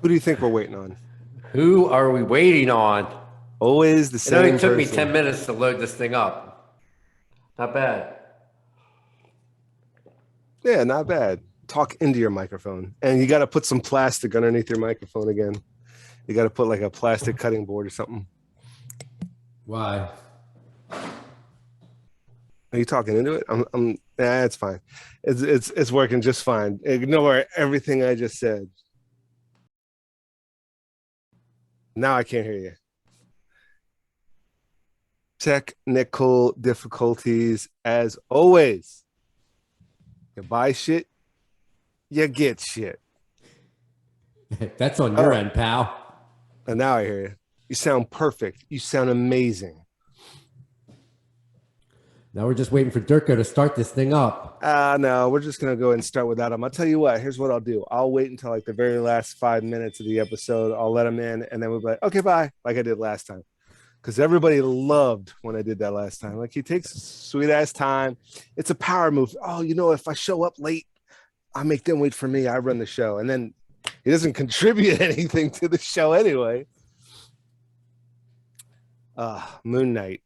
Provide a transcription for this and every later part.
Who do you think we're waiting on? Who are we waiting on? Always the It same only took me person. 10 minutes to load this thing up. Not bad. Yeah, not bad. Talk into your microphone. And you got to put some plastic underneath your microphone again. You got to put like a plastic cutting board or something. Why? Are you talking into it? Nah, it's fine. It's working just fine. Ignore everything I just said. Now I can't hear you. Technical difficulties as always. You buy shit, you get shit. That's on your end, pal. And now I hear you. You sound perfect. You sound amazing. Now we're just waiting for Dirko to start this thing up. No, we're just gonna go ahead and start without him. I'll tell you what. Here's what I'll do. I'll wait until like the very last 5 minutes of the episode. I'll let him in, and then we'll be like, okay, bye, like I did last time. Because everybody loved when I did that last time. Like he takes sweet ass time. It's a power move. Oh, you know, if I show up late, I make them wait for me. I run the show, and then he doesn't contribute anything to the show anyway. Moon Knight.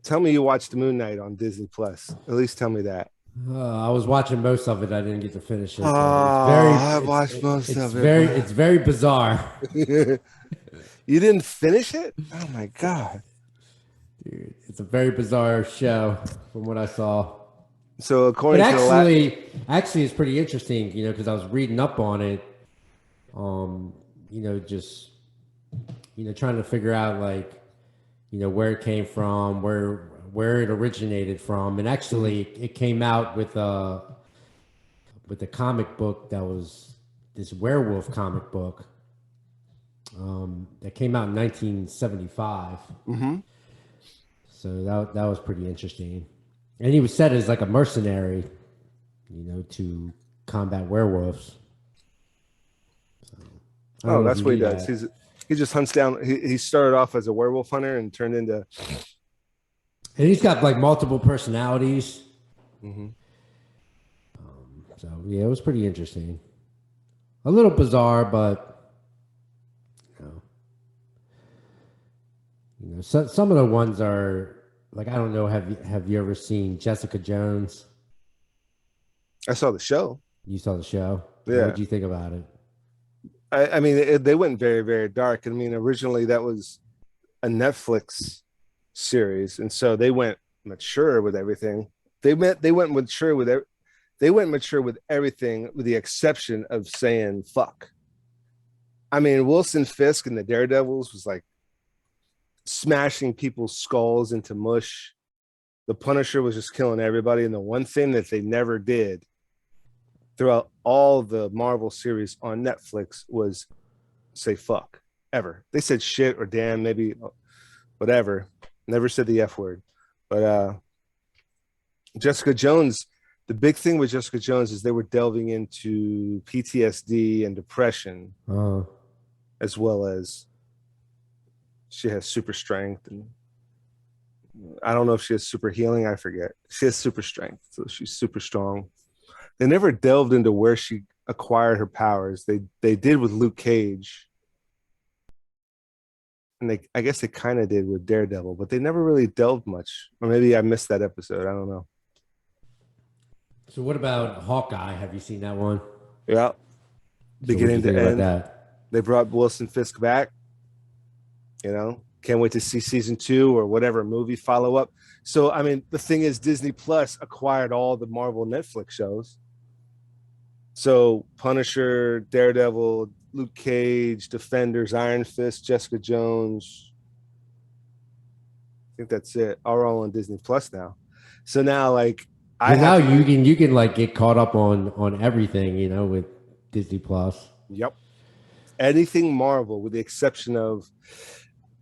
Tell me you watched Moon Knight on Disney Plus. At least tell me that. I was watching most of it. I didn't get to finish it. I watched most of it. It's very bizarre. You didn't finish it? Oh my god! Dude, it's a very bizarre show from what I saw. So according But to actually, it's pretty interesting, you know, because I was reading up on it. You know, just trying to figure out like, you know, where it came from, where it originated from, and actually it came out with a comic book that was this werewolf comic book that came out in 1975. Mm-hmm. So that was pretty interesting, and he was set as like a mercenary, you know, to combat werewolves. So, that's what he does. He just hunts down. He started off as a werewolf hunter and turned into. And he's got like multiple personalities. Mm-hmm. So yeah, it was pretty interesting. A little bizarre, but you know, some of the ones are like, I don't know. Have you ever seen Jessica Jones? I saw the show. You saw the show. Yeah. What did you think about it? I mean, they went very, very dark. I mean, originally that was a Netflix series, and so they went mature with everything. They went mature with everything, with the exception of saying "fuck." I mean, Wilson Fisk and the Daredevils was like smashing people's skulls into mush. The Punisher was just killing everybody, and the one thing that they never did throughout all the Marvel series on Netflix was say fuck, ever. They said shit or damn, maybe whatever. Never said the F word. But Jessica Jones, the big thing with Jessica Jones is they were delving into PTSD and depression, as well as she has super strength. And I don't know if she has super healing. I forget. She has super strength, so she's super strong. They never delved into where she acquired her powers. They did with Luke Cage, and I guess they kind of did with Daredevil, but they never really delved much. Or maybe I missed that episode. I don't know. So what about Hawkeye? Have you seen that one? Yeah, beginning to end. That? They brought Wilson Fisk back. You know, can't wait to see season 2 or whatever movie follow up. So I mean, the thing is, Disney Plus acquired all the Marvel Netflix shows. So Punisher, Daredevil, Luke Cage, Defenders, Iron Fist, Jessica Jones. I think that's it. All on Disney Plus now. So now, like, you can like get caught up on everything, you know, with Disney Plus. Yep. Anything Marvel, with the exception of,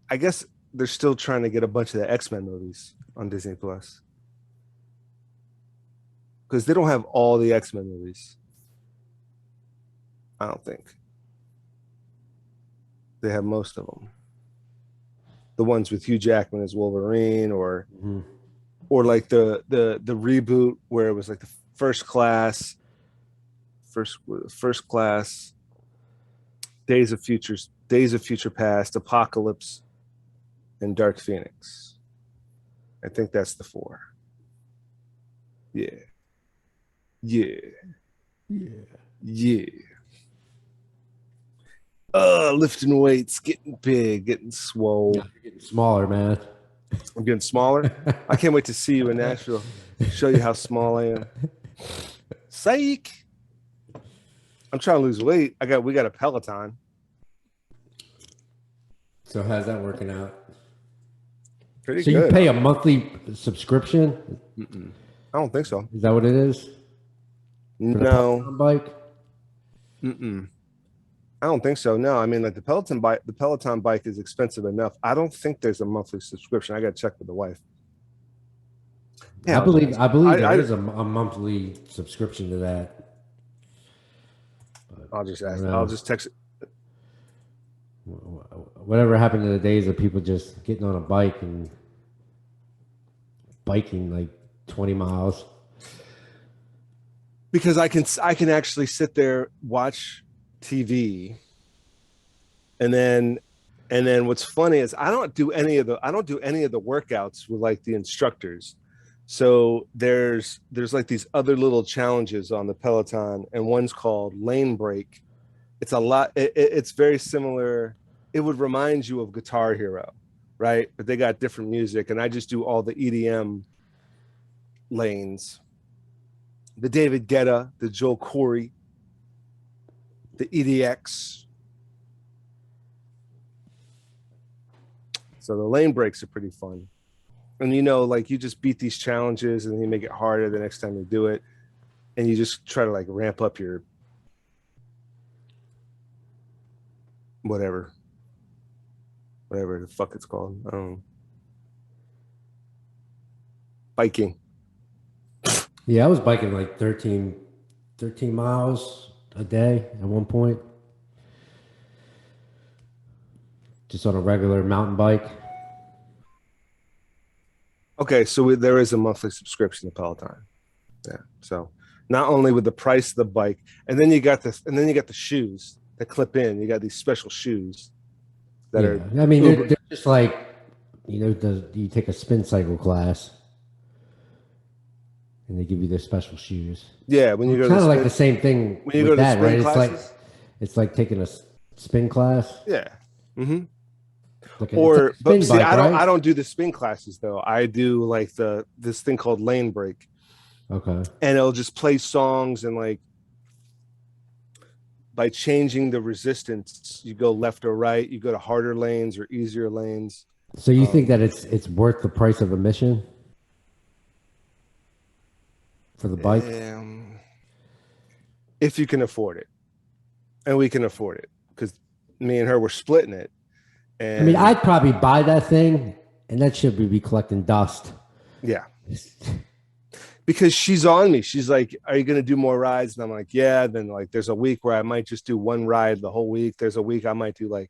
I guess they're still trying to get a bunch of the X-Men movies on Disney Plus, because they don't have all the X-Men movies. I don't think they have most of them. The ones with Hugh Jackman as Wolverine, or like the reboot where it was like the first class. Days of Future Past, Apocalypse, and Dark Phoenix. I think that's the 4. Yeah. Yeah. Yeah. Lifting weights, getting big, getting swole. You're getting smaller, man. I'm getting smaller. I can't wait to see you in Nashville. Show you how small I am. Psych. I'm trying to lose weight. We got a Peloton. So how's that working out? Pretty So good. you pay a monthly subscription? I don't think so. Is that what it is? No. Bike? I don't think so. No, I mean, like the Peloton bike is expensive enough. I don't think there's a monthly subscription. I got to check with the wife. Yeah, I believe there is a monthly subscription to that. But I'll just ask. I'll just text it. Whatever happened to the days of people just getting on a bike and biking like 20 miles? Because I can actually sit there, watch TV, and then what's funny is I don't do any of the workouts with like the instructors. So there's like these other little challenges on the Peloton, and one's called lane break. It's very similar. It would remind you of Guitar Hero, right? But they got different music, and I just do all the EDM lanes. The David Guetta, the Joel Corey, the EDX. So the lane breaks are pretty fun. And like you just beat these challenges and you make it harder the next time you do it. And you just try to like ramp up your whatever the fuck it's called. Biking. Yeah, I was biking like 13 miles a day at one point. Just on a regular mountain bike. Okay, so there is a monthly subscription to Peloton. Yeah. So not only with the price of the bike, and then you got the shoes that clip in. You got these special shoes that are. I mean, they're just like, you take a spin cycle class, and they give you their special shoes. Yeah, when you go kind of like the same thing when you go to that, spin right? classes? It's like taking a spin class. Yeah. Mm-hmm. But see, bike, I don't do the spin classes though. I do like this thing called lane break. Okay. And it'll just play songs, and like by changing the resistance, you go left or right, you go to harder lanes or easier lanes. So you think that it's worth the price of admission for the bike? If you can afford it. And we can afford it because me and her were splitting it. And I mean, I'd probably buy that thing, and that shit would be collecting dust. Yeah. Because she's on me. She's like, are you going to do more rides? And I'm like, yeah. Then like, there's a week where I might just do one ride the whole week. There's a week I might do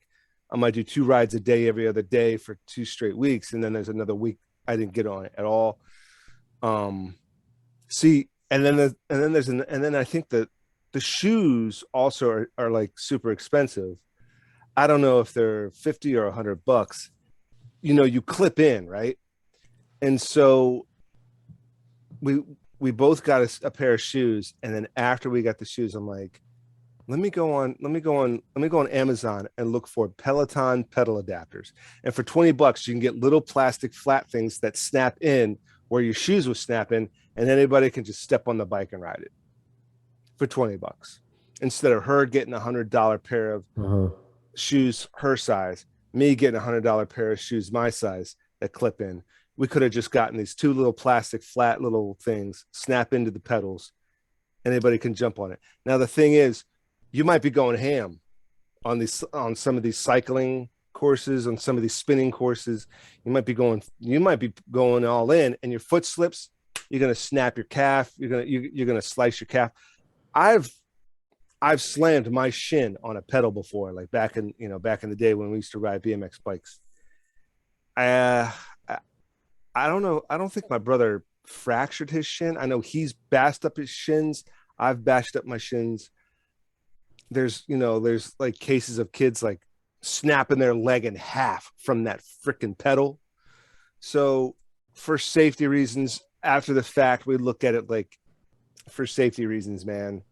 2 rides a day every other day for 2 straight weeks. And then there's another week I didn't get on it at all. See, and then I think that the shoes also are like super expensive. I don't know if they're $50 or $100. You clip in, right? And so we both got a pair of shoes, and then after we got the shoes, I'm like, let me go on Amazon and look for Peloton pedal adapters. And for $20, you can get little plastic flat things that snap in where your shoes will snap in, and anybody can just step on the bike and ride it for $20 instead of her getting $100 pair of shoes her size, me getting $100 pair of shoes my size that clip in. We could have just gotten these 2 little plastic flat little things, snap into the pedals. Anybody can jump on it. Now the thing is, you might be going ham on some of these cycling courses, on some of these spinning courses. You might be going all in, and your foot slips. You're gonna snap your calf. You're gonna slice your calf. I've slammed my shin on a pedal before, like back in the day when we used to ride BMX bikes. I don't know. I don't think my brother fractured his shin. I know he's bashed up his shins. I've bashed up my shins. there's like cases of kids like snapping their leg in half from that freaking pedal. So for safety reasons, after the fact, we look at it like, for safety reasons, man,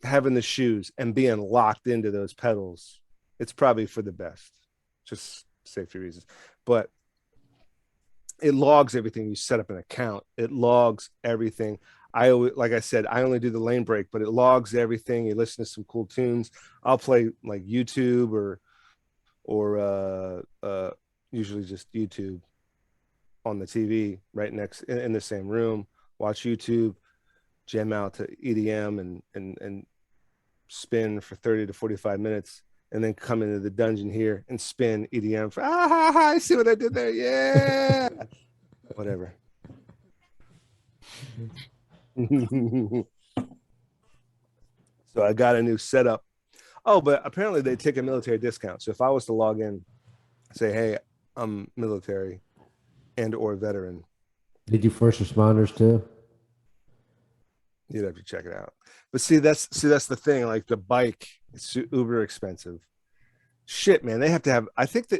having the shoes and being locked into those pedals, it's probably for the best, just safety reasons. But it logs everything. You set up an account, it logs everything. I always, like I said, I only do the lane break, but it logs everything. You listen to some cool tunes. I'll play like YouTube or usually just YouTube on the TV right next in the same room. Watch YouTube, jam out to EDM and spin for 30 to 45 minutes, and then come into the dungeon here and spin EDM for I see what I did there. Yeah. Whatever. So I got a new setup. Oh, but apparently they take a military discount. So if I was to log in, say, hey, I'm military and or veteran. They do first responders too? You'd have to check it out. But that's the thing. Like the bike, it's uber expensive. Shit, man. They have to have. I think.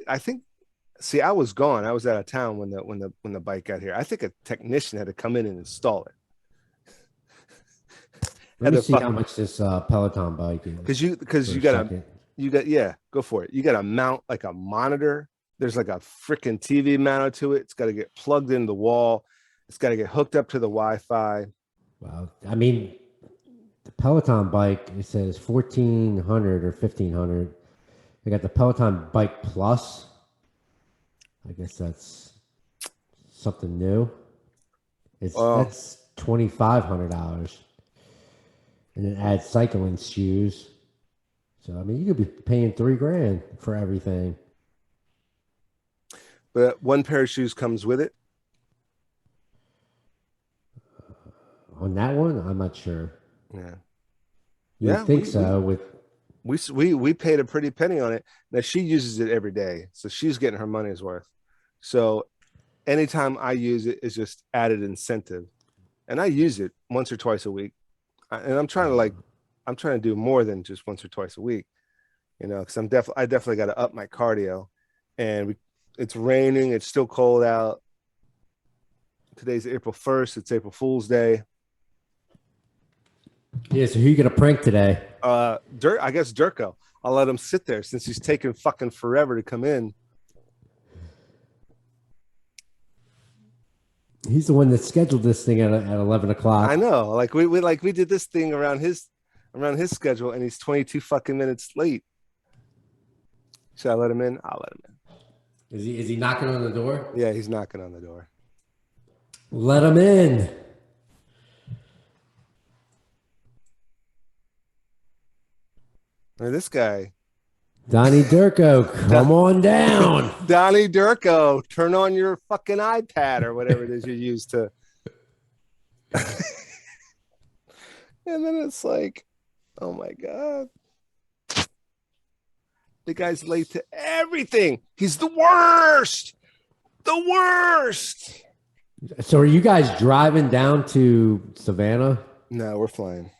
See, I was gone. I was out of town when the bike got here. I think a technician had to come in and install it. Let me see how much this Peloton bike is. Because you got go for it. You got to mount like a monitor. There's like a freaking TV mounted to it. It's got to get plugged into the wall. It's got to get hooked up to the Wi-Fi. Wow. I mean, the Peloton bike, it says 1,400 or 1,500. They got the Peloton Bike Plus. I guess that's something new. That's $2,500. And it adds cycling shoes. So, I mean, you could be paying $3,000 for everything. But one pair of shoes comes with it. On that one, I'm not sure. Yeah. You think so? We paid a pretty penny on it. Now she uses it every day, so she's getting her money's worth. So anytime I use it, it's just added incentive, and I use it once or twice a week. And I'm trying to do more than just once or twice a week, because I definitely got to up my cardio. And it's raining. It's still cold out. Today's April 1st. It's April Fool's Day. Yeah, so who you gonna prank today? I guess Dirko. I'll let him sit there since he's taking fucking forever to come in. He's the one that scheduled this thing at 11 o'clock. I know. Like we did this thing around his schedule, and he's 22 fucking minutes late. Should I let him in? I'll let him in. Is he knocking on the door? Yeah, he's knocking on the door. Let him in. This guy, Donnie Dirko, come on down. Donnie Dirko, turn on your fucking iPad or whatever it is you use to. And then it's like, oh my God. The guy's late to everything. He's the worst. The worst. So are you guys driving down to Savannah? No, we're flying.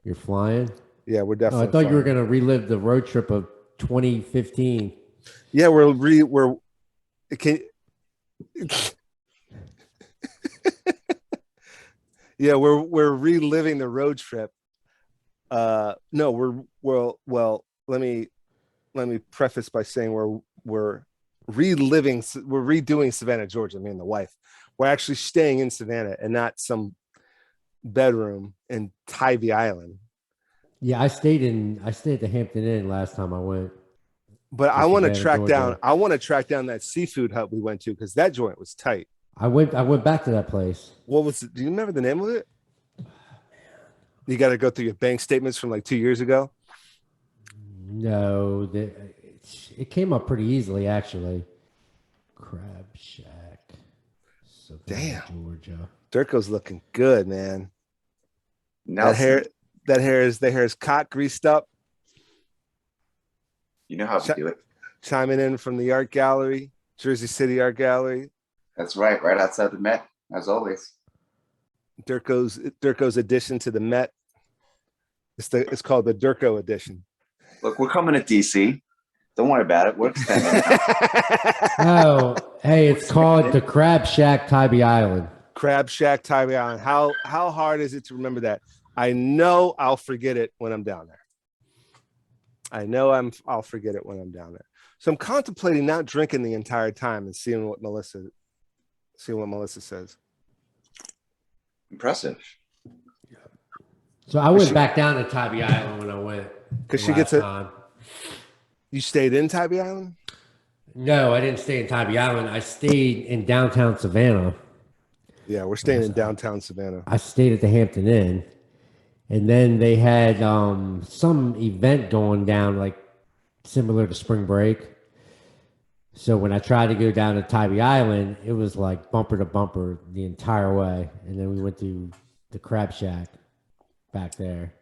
You're flying? Yeah, we're definitely. I thought you were going to relive the road trip of 2015. Yeah, we're yeah, we're reliving the road trip. No, let me preface by saying we're redoing Savannah, Georgia, me and the wife. We're actually staying in Savannah and not some bedroom in Tybee Island. Yeah, I stayed at the Hampton Inn last time I went. But I want to track down that seafood hut we went to, because that joint was tight. I went back to that place. What was it? Do you remember the name of it? Oh, man. You got to go through your bank statements from like 2 years ago. No, it came up pretty easily, actually. Crab Shack, Savannah, Georgia. Dirko's looking good, man. Nelson. That hair is cock greased up. You know how to do it. Chiming in from the art gallery, Jersey City Art Gallery. That's right outside the Met, as always. Dirko's addition to the Met. It's called the Dirko edition. Look, we're coming to DC. Don't worry about it. We're extending now. Oh, hey, it's called the Crab Shack, Tybee Island. Crab Shack, Tybee Island. How hard is it to remember that? I know I'll forget it when I'm down there. I'll forget it when I'm down there. So I'm contemplating not drinking the entire time and seeing what Melissa says. Impressive. So I went back down to Tybee Island when I went. Because she gets it. You stayed in Tybee Island? No, I didn't stay in Tybee Island. I stayed in downtown Savannah. Yeah, we're staying in downtown Savannah. I stayed at the Hampton Inn. And then they had some event going down, like similar to spring break. So when I tried to go down to Tybee Island, it was like bumper to bumper the entire way. And then we went to the Crab Shack back there.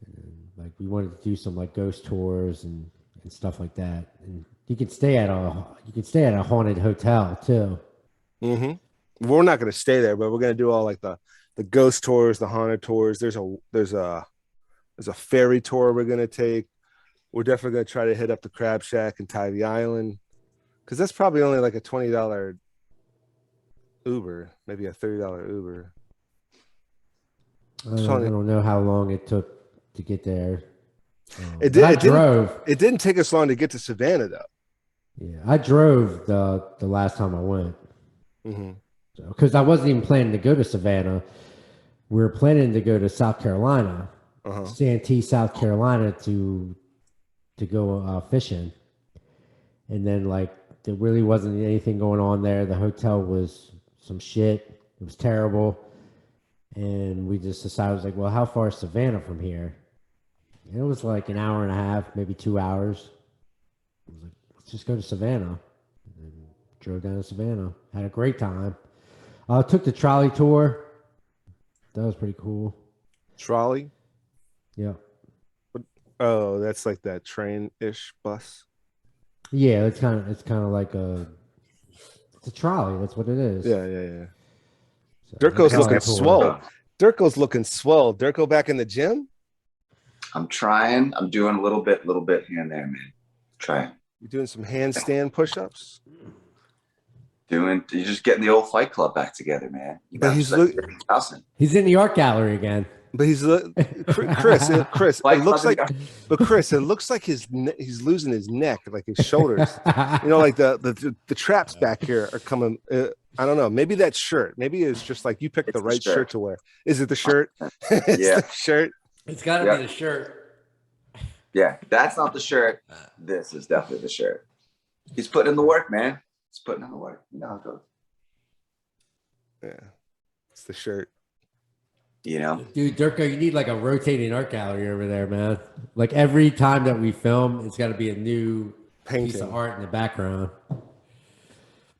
And, like we wanted to do some like ghost tours and stuff like that. And you could stay at a haunted hotel too. Mm-hmm. We're not going to stay there, but we're going to do all like the ghost tours, the haunted tours. There's a ferry tour we're going to take. We're definitely going to try to hit up the Crab Shack and Tybee Island because that's probably only like a $20 Uber, maybe a $30 Uber. I don't know how long it took to get there. It didn't take us long to get to Savannah though. Yeah, I drove the last time I went. Mm-hmm. Because I wasn't even planning to go to Savannah. We were planning to go to South Carolina, Santee, South Carolina, to go fishing. And then, like, there really wasn't anything going on there. The hotel was some shit. It was terrible. And we just decided, I was like, well, how far is Savannah from here? And it was like an hour and a half, maybe 2 hours. I was like, let's just go to Savannah. And drove down to Savannah. Had a great time. Took the trolley tour. That was pretty cool. Trolley? Yeah. Oh, that's like that train-ish bus. Yeah, it's kind of like it's a trolley. That's what it is. Yeah. So, Dirko's looking swole. Dirko's looking swole. Dirko back in the gym? I'm trying. I'm doing a little bit here and there, man. Trying. You doing some handstand push-ups? You're just getting the old Fight Club back together, man. But he's he's in the art gallery again. But he's Chris. It looks like, but Chris, it looks like he's losing his neck, like his shoulders. You know, like the traps back here are coming. I don't know. Maybe that shirt. Maybe it's just like you picked the right shirt to wear. Is it the shirt? Yeah, the shirt. It's got to be the shirt. Yeah, that's not the shirt. This is definitely the shirt. He's putting in the work, man. He's putting in the work. You know how it goes. Yeah, it's the shirt. You know, dude, Dirko, you need like a rotating art gallery over there, man. Like every time that we film, it's got to be a new piece of art in the background.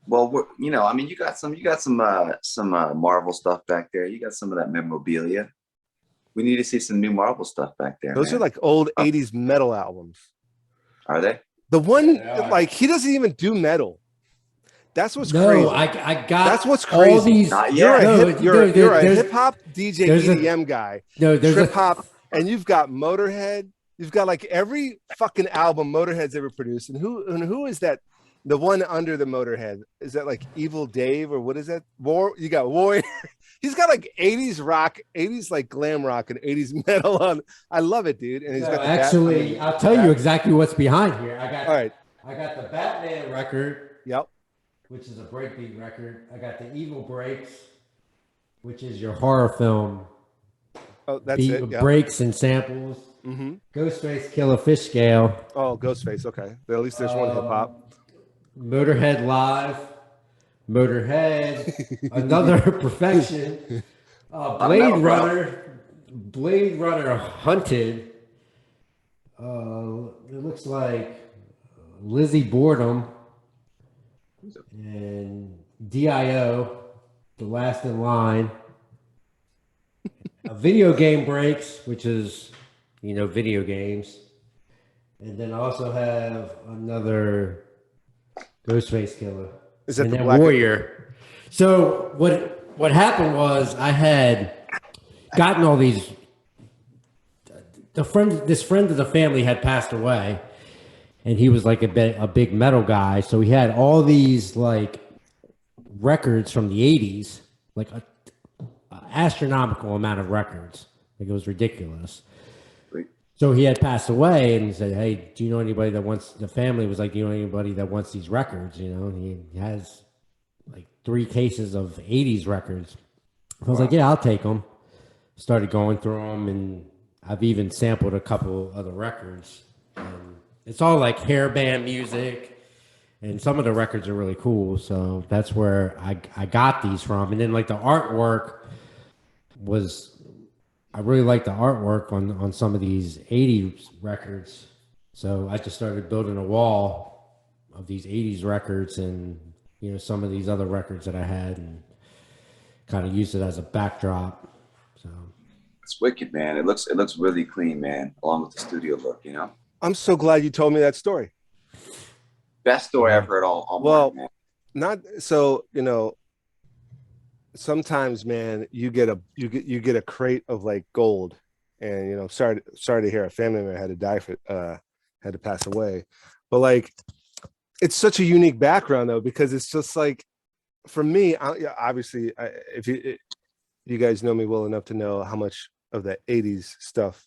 Well, I mean, you got some Marvel stuff back there. You got some of that memorabilia. We need to see some new Marvel stuff back there. Those are like old 80s metal albums. Are they? The one, like, he doesn't even do metal. That's what's crazy. I got. That's what's crazy. All these, you're a hip hop DJ EDM guy. No, there's trip hop, and you've got Motorhead. You've got like every fucking album Motorhead's ever produced. And who is that? The one under the Motorhead, is that like Evil Dave or what is that? You got Warrior. He's got like 80s rock, 80s like glam rock, and 80s metal on. I love it, dude. And he's got I'll tell you exactly what's behind here. I got the Batman record. Yep. Which is a breakbeat record. I got the Evil Breaks, which is your horror film. Oh, that's it. Yep. Breaks and samples. Mm-hmm. Ghostface Kill a Fish Scale. Oh, Ghostface. Okay. At least there's one hip hop. Motorhead Live. Motorhead. Another Perfection. Blade Runner Hunted. It looks like Lizzie Boredom. And DIO, The Last in Line. A Video Game Breaks, which is, video games. And then I also have another Ghostface Killer. Is that and the then Black Warrior? So what happened was I had gotten all these this friend of the family had passed away, and he was like a big metal guy. So he had all these like records from the 80s, like a astronomical amount of records. Like it was ridiculous. Sweet. So he had passed away, and he said, "Hey, do you know anybody that wants?" The family was like, "Do you know anybody that wants these records?" You know, and he has like 3 cases of 80s records. I was like, "Yeah, I'll take them." Started going through them, and I've even sampled a couple other records. It's all like hair band music, and some of the records are really cool. So that's where I got these from. And then like the artwork was, I really like the artwork on some of these 80s records. So I just started building a wall of these 80s records and, you know, some of these other records that I had, and kind of used it as a backdrop. So It's wicked, man. It looks really clean, man, along with the studio look, you know. I'm so glad you told me that story. Best story I've heard all Well, morning, man. not so, you know, sometimes, man, you get a crate of like gold, and you know, sorry to hear a family member had to die for had to pass away, but like it's such a unique background though, because it's just like, for me, obviously, if you guys know me well enough to know how much of the 80s stuff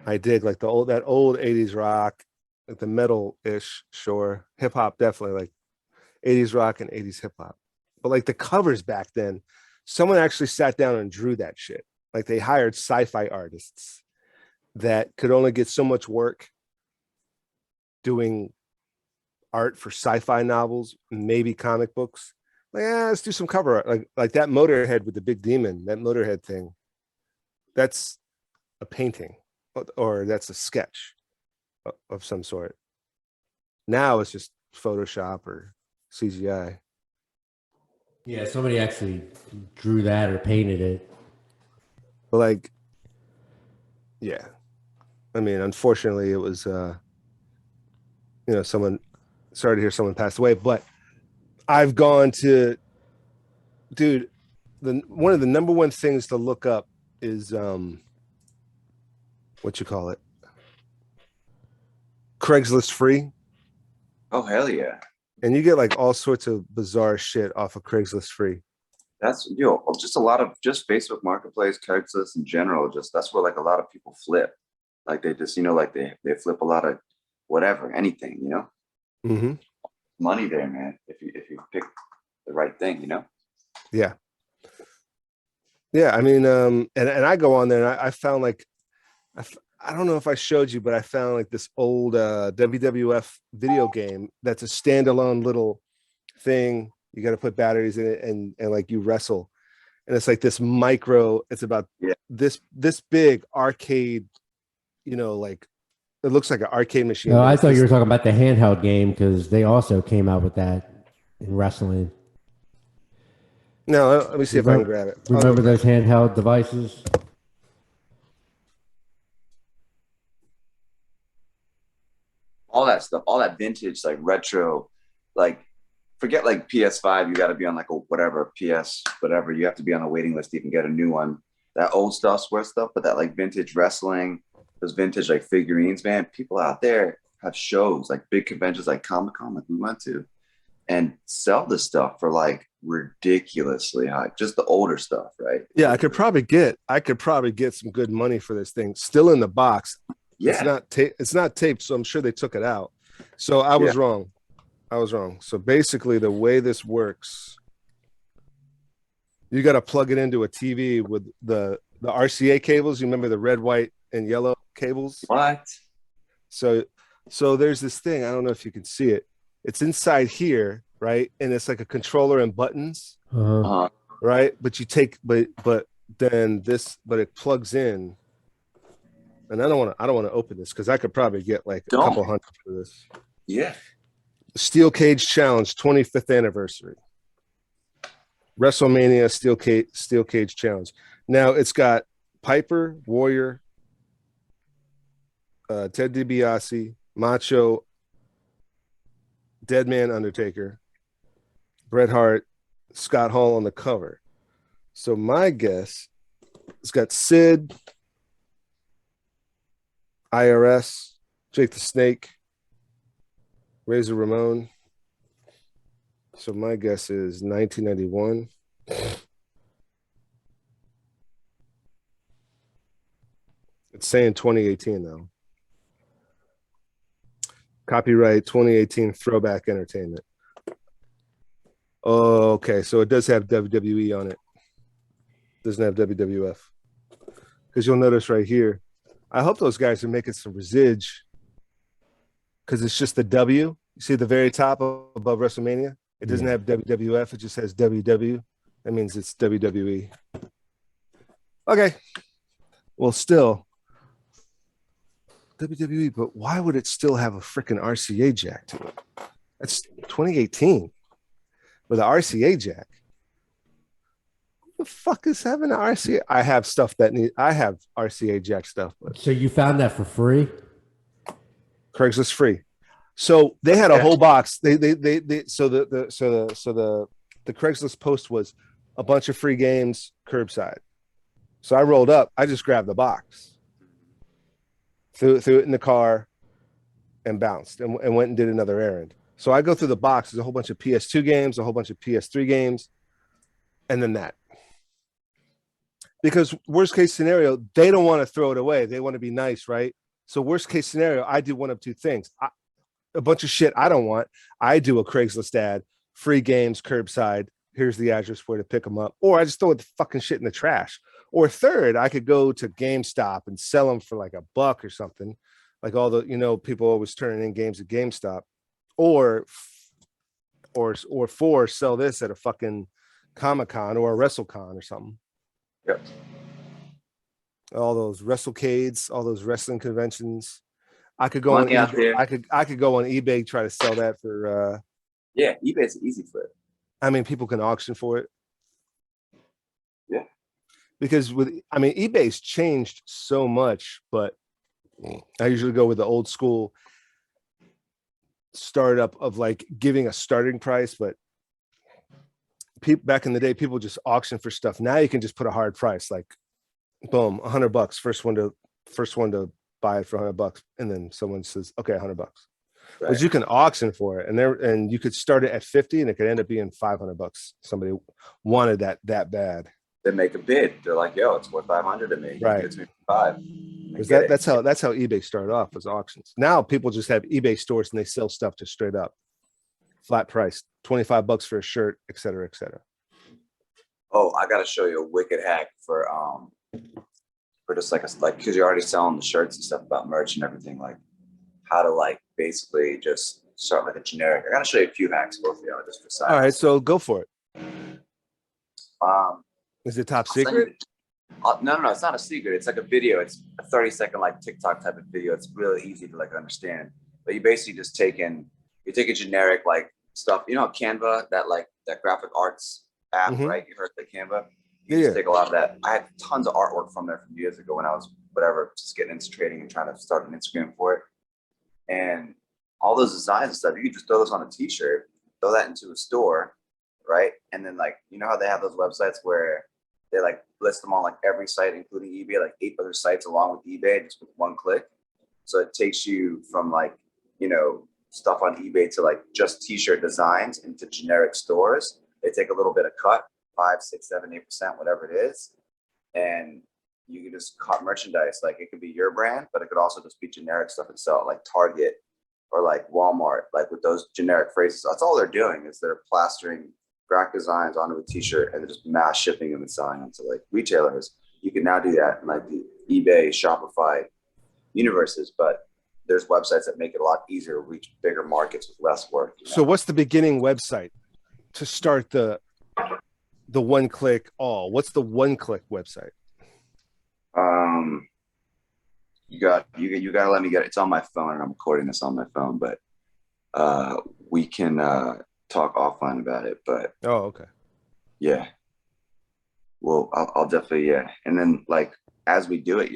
I dig, like that old 80s rock, like the metal-ish, sure, hip hop, definitely like 80s rock and 80s hip hop. But like the covers back then, someone actually sat down and drew that shit. Like they hired sci-fi artists that could only get so much work doing art for sci-fi novels, maybe comic books. Like, let's do some cover art. Like that Motorhead with the big demon, that Motorhead thing. That's a painting, or that's a sketch of some sort. Now it's just Photoshop or CGI. yeah, somebody actually drew that or painted it. But like, yeah, I mean, unfortunately, it was you know, someone, sorry to hear someone passed away. But I've gone to, dude, one of the number one things to look up is what you call it, Craigslist free. Oh hell yeah. And you get like all sorts of bizarre shit off of Craigslist free. That's just a lot of just Facebook Marketplace, Craigslist in general. Just that's where like a lot of people flip. Like they just, you know, like they flip a lot of whatever, anything, you know. Mm-hmm. Money there, man. If you pick the right thing, you know. Yeah. Yeah. I mean, and I go on there and I found like, I don't know if I showed you, but I found like this old WWF video game that's a standalone little thing. You got to put batteries in it, and like you wrestle, and it's like this micro. It's about this big arcade. You know, like it looks like an arcade machine. No, I thought you were talking about the handheld game, because they also came out with that in wrestling. No, let me see if I can grab it. Remember those handheld devices? All that stuff, all that vintage, like retro, like forget like PS5. You got to be on like a whatever PS, whatever. You have to be on a waiting list to even get a new one. That old stuff, swear stuff, but that like vintage wrestling, those vintage like figurines, man. People out there have shows, like big conventions, like Comic-Con, like we went to, and sell this stuff for like ridiculously high. Just the older stuff, right? Yeah, I could probably get some good money for this thing, still in the box. Yeah, It's not taped, so I'm sure they took it out. So I was wrong. So basically, the way this works, you got to plug it into a TV with the RCA cables. You remember the red, white, and yellow cables? what? So there's this thing. I don't know if you can see it. It's inside here, right? And it's like a controller and buttons, right? But you take, but it plugs in. And I don't want to open this because I could probably get like a couple hundred for this. Yeah. Steel Cage Challenge 25th anniversary. WrestleMania Steel Cage Challenge. Now it's got Piper, Warrior, Ted DiBiase, Macho, Deadman, Undertaker, Bret Hart, Scott Hall on the cover. So my guess, it's got Sid, IRS, Jake the Snake, Razor Ramon. So my guess is 1991. It's saying 2018 though. Copyright 2018 Throwback Entertainment. Oh, okay. So it does have WWE on it. Doesn't have WWF. Because you'll notice right here, I hope those guys are making some residge. Because it's just the W. You see the very top above WrestleMania? It doesn't have WWF. It just has WW. That means it's WWE. Okay. Well, still, WWE, but why would it still have a freaking RCA jack to it? That's 2018 with an RCA jack. Who the fuck is having an RCA? I have stuff that I have RCA jack stuff. But So you found that for free? Craigslist free. So they had a whole box. So the Craigslist post was a bunch of free games curbside. So I rolled up. I just grabbed the box, threw it in the car, and bounced and went and did another errand. So I go through the box. There's a whole bunch of PS2 games, a whole bunch of PS3 games, and then that. Because worst case scenario, they don't want to throw it away. They want to be nice, right? So worst case scenario, I do one of two things. A bunch of shit I don't want. I do a Craigslist ad, free games, curbside. Here's the address where to pick them up. Or I just throw the fucking shit in the trash. Or third, I could go to GameStop and sell them for like $1 or something. Like all the, people always turning in games at GameStop. Or sell this at a fucking Comic-Con or a WrestleCon or something. Yep. All those WrestleCades, all those wrestling conventions. I could go Money on out there. I could go on eBay, try to sell that for yeah, eBay's an easy flip. I mean, people can auction for it. Yeah. Because eBay's changed so much, but I usually go with the old school startup of like giving a starting price, but back in the day, people just auction for stuff. Now you can just put a hard price, like boom, $100, first one to buy it for $100, and then someone says, okay, $100. Right. But you can auction for it, and you could start it at 50, and it could end up being $500. Somebody wanted that bad. They make a bid. They're like, "Yo, it's worth $500 to me." Right. It's me $5. Because that's how eBay started off, was auctions. Now people just have eBay stores and they sell stuff just straight up, flat price, $25 for a shirt, et cetera, et cetera. Oh, I gotta show you a wicked hack for just like because you're already selling the shirts and stuff about merch and everything, like how to like basically just start like a generic. I gotta show you a few hacks both of you just for size. All right, so go for it. Is it top secret? No, it's not a secret. It's like a video. It's a 30-second like TikTok type of video. It's really easy to like understand. But you basically just you take a generic like stuff. You know Canva, that graphic arts app, right? You heard the Canva. You just take a lot of that. I had tons of artwork from there from years ago when I was just getting into trading and trying to start an Instagram for it. And all those designs and stuff, you could just throw those on a t-shirt, throw that into a store, right? And then like, how they have those websites where they like list them on like every site, including eBay, like 8 other sites along with eBay, just with one click. So it takes you from like, stuff on eBay to like just t-shirt designs into generic stores. They take a little bit of cut, 5, 6, 7, 8%, whatever it is. And you can just cut merchandise. Like it could be your brand, but it could also just be generic stuff and sell like Target or like Walmart, like with those generic phrases. That's all they're doing is they're plastering graphic designs onto a t-shirt and they're just mass shipping them and selling them to like retailers. You can now do that in like the eBay, Shopify universes, but there's websites that make it a lot easier to reach bigger markets with less work. So what's the beginning website to start the one-click all? What's the one-click website? You gotta let me get it. It's on my phone and I'm recording this on my phone, but we can talk offline about it. But okay. Yeah. Well, I'll definitely, yeah. And then like as we do it,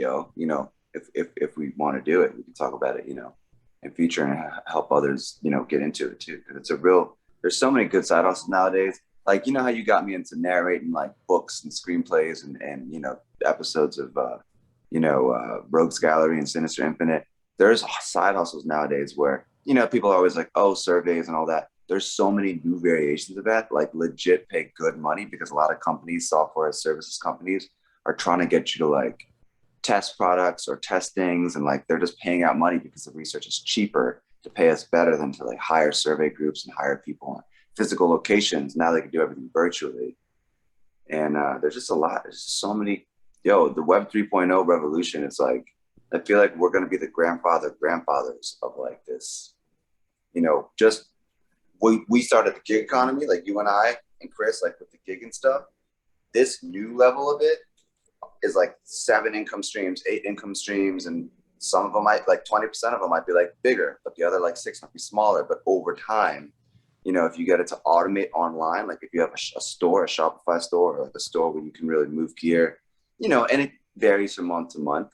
if we want to do it, we can talk about it, in future and help others, get into it too. Because there's so many good side hustles nowadays. Like, how you got me into narrating like books and screenplays and episodes of Rogues Gallery and Sinister Infinite. There's side hustles nowadays where, people are always like, oh, surveys and all that. There's so many new variations of that, like legit pay good money, because a lot of companies, software as services companies, are trying to get you to like test products or test things. And like, they're just paying out money because the research is cheaper to pay us better than to like hire survey groups and hire people in physical locations. Now they can do everything virtually. And there's just a lot. There's just so many. The Web 3.0 revolution is like, I feel like we're going to be the grandfathers of like this, just we started the gig economy, like you and I and Chris, like with the gig and stuff. This new level of it is like 7 income streams, 8 income streams. And some of them might, like 20% of them might be like bigger, but the other like 6 might be smaller. But over time, if you get it to automate online, like if you have a store, a Shopify store, or like a store where you can really move gear, and it varies from month to month,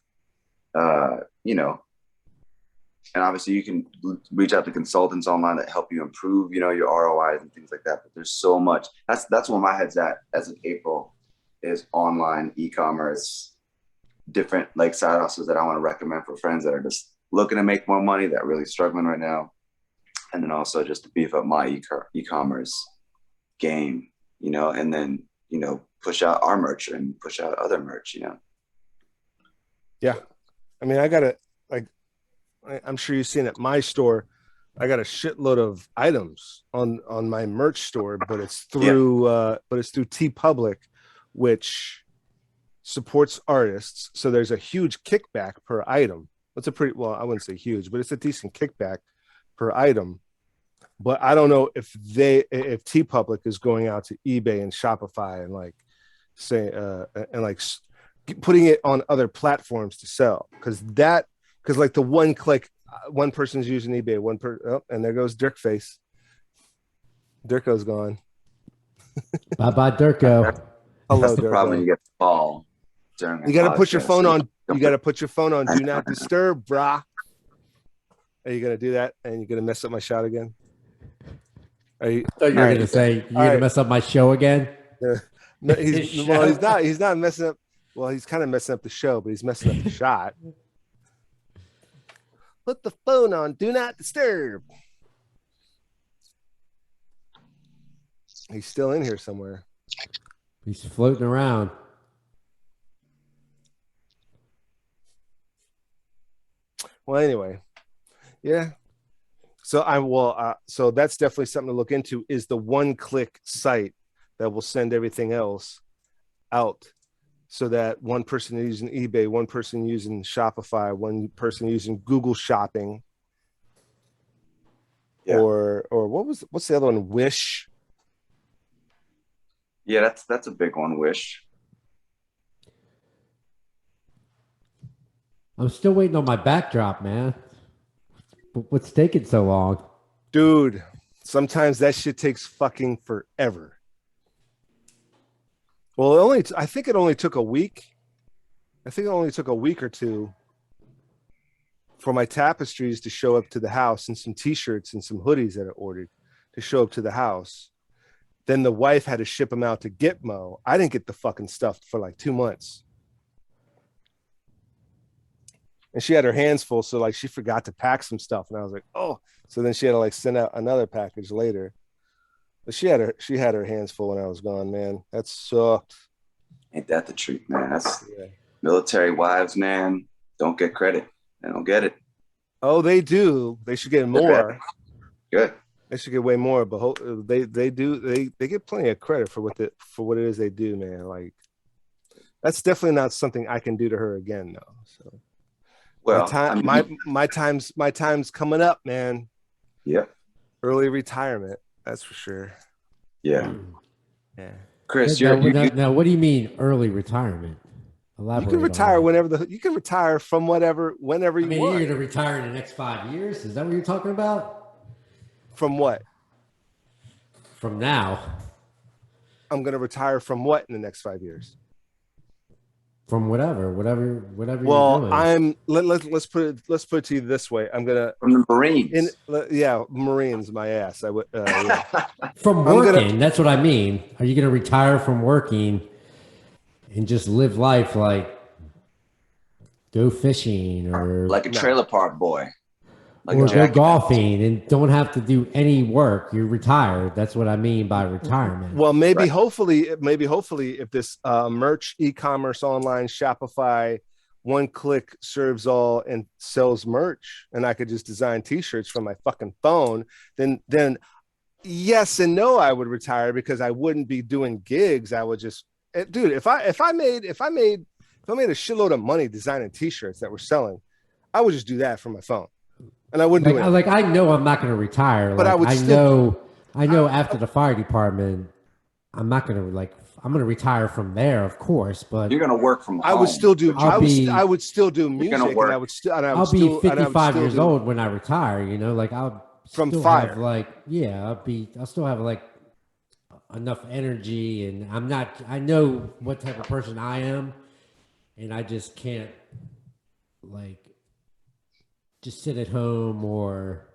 and obviously you can reach out to consultants online that help you improve, your ROIs and things like that. But there's so much. That's where my head's at as of April, is online e-commerce, different like side hustles that I want to recommend for friends that are just looking to make more money, that are really struggling right now. And then also just to beef up my e-commerce game, and then, push out our merch and push out other merch, Yeah. I mean, I got to, like, I'm sure you've seen at my store, I got a shitload of items on my merch store, but it's through TeePublic, which supports artists. So there's a huge kickback per item. It's a I wouldn't say huge, but it's a decent kickback per item. But I don't know if TeePublic is going out to eBay and Shopify and like say and like putting it on other platforms to sell, because like the one click, one person's using eBay, and there goes Dirk face. Dirko's gone. Bye bye, Dirko. Hello, That's the Dirko. problem when you get the call during. You got to put your phone on. You got to put your phone on Do Not Disturb, brah. Are you gonna do that? And you're gonna mess up my shot again? Are you? I thought you were gonna say you're gonna mess up my show again. No, he's not. He's not messing up. Well, he's kind of messing up the show, but he's messing up the shot. Put the phone on Do Not Disturb. He's still in here somewhere. He's floating around. Well, anyway, yeah. So so that's definitely something to look into, is the one-click site that will send everything else out, so that one person using eBay, one person using Shopify, one person using Google Shopping, or what's the other one? Wish. Yeah, that's a big one. Wish. I'm still waiting on my backdrop, man. What's taking so long? Dude, sometimes that shit takes fucking forever. Well, I think it only took a week. I think it only took a week or two for my tapestries to show up to the house, and some t-shirts and some hoodies that I ordered to show up to the house. Then the wife had to ship them out to Gitmo. I didn't get the fucking stuff for like 2 months. And she had her hands full, so like she forgot to pack some stuff, and I was like, oh. So then she had to like send out another package later. But she had her hands full when I was gone, man. That sucked. Ain't that the truth, man? That's military wives, man. Don't get credit. They don't get it. Oh, they do. They should get more. Good. They should get way more, but they do. They get plenty of credit for what it is they do, man. Like, that's definitely not something I can do to her again, though. So. Well, my time's coming up, man. Yeah. Early retirement, that's for sure. Yeah. Yeah. Chris, now, what do you mean early retirement? Elaborate. You can retire you can retire from whenever you want. You're going to retire in the next 5 years? Is that what you're talking about? From what? From now. I'm going to retire from what in the next 5 years? From whatever. Well, you're doing. let's put it to you this way. I'm gonna from the Marines. Marines, my ass. I would. Yeah. From working. That's what I mean. Are you gonna retire from working and just live life like go fishing or like a trailer park boy, like or a go Jackass. golfing and don't have to do any work. You're retired. That's what I mean by retirement. Well, maybe Right. hopefully if this merch, e-commerce, online, Shopify, one click serves all and sells merch, and I could just design t-shirts from my fucking phone, then yes and no, I would retire because I wouldn't be doing gigs. I would just, dude, if I made a shitload of money designing t-shirts that were selling, I would just do that from my phone. And I wouldn't do it. Like I know I'm not going to retire. But like I would I still, know after the fire department, I'm not going to I'm going to retire from there, of course. But You're gonna work from home. I would still do. I'll be- I would still do You're gonna music, work. and I would still. And I would I'll be still, and I would 55 still years do- old when I retire. You know, like I'll From still fire. have I'll still have like enough energy, and I know what type of person I am, and I just can't like just sit at home or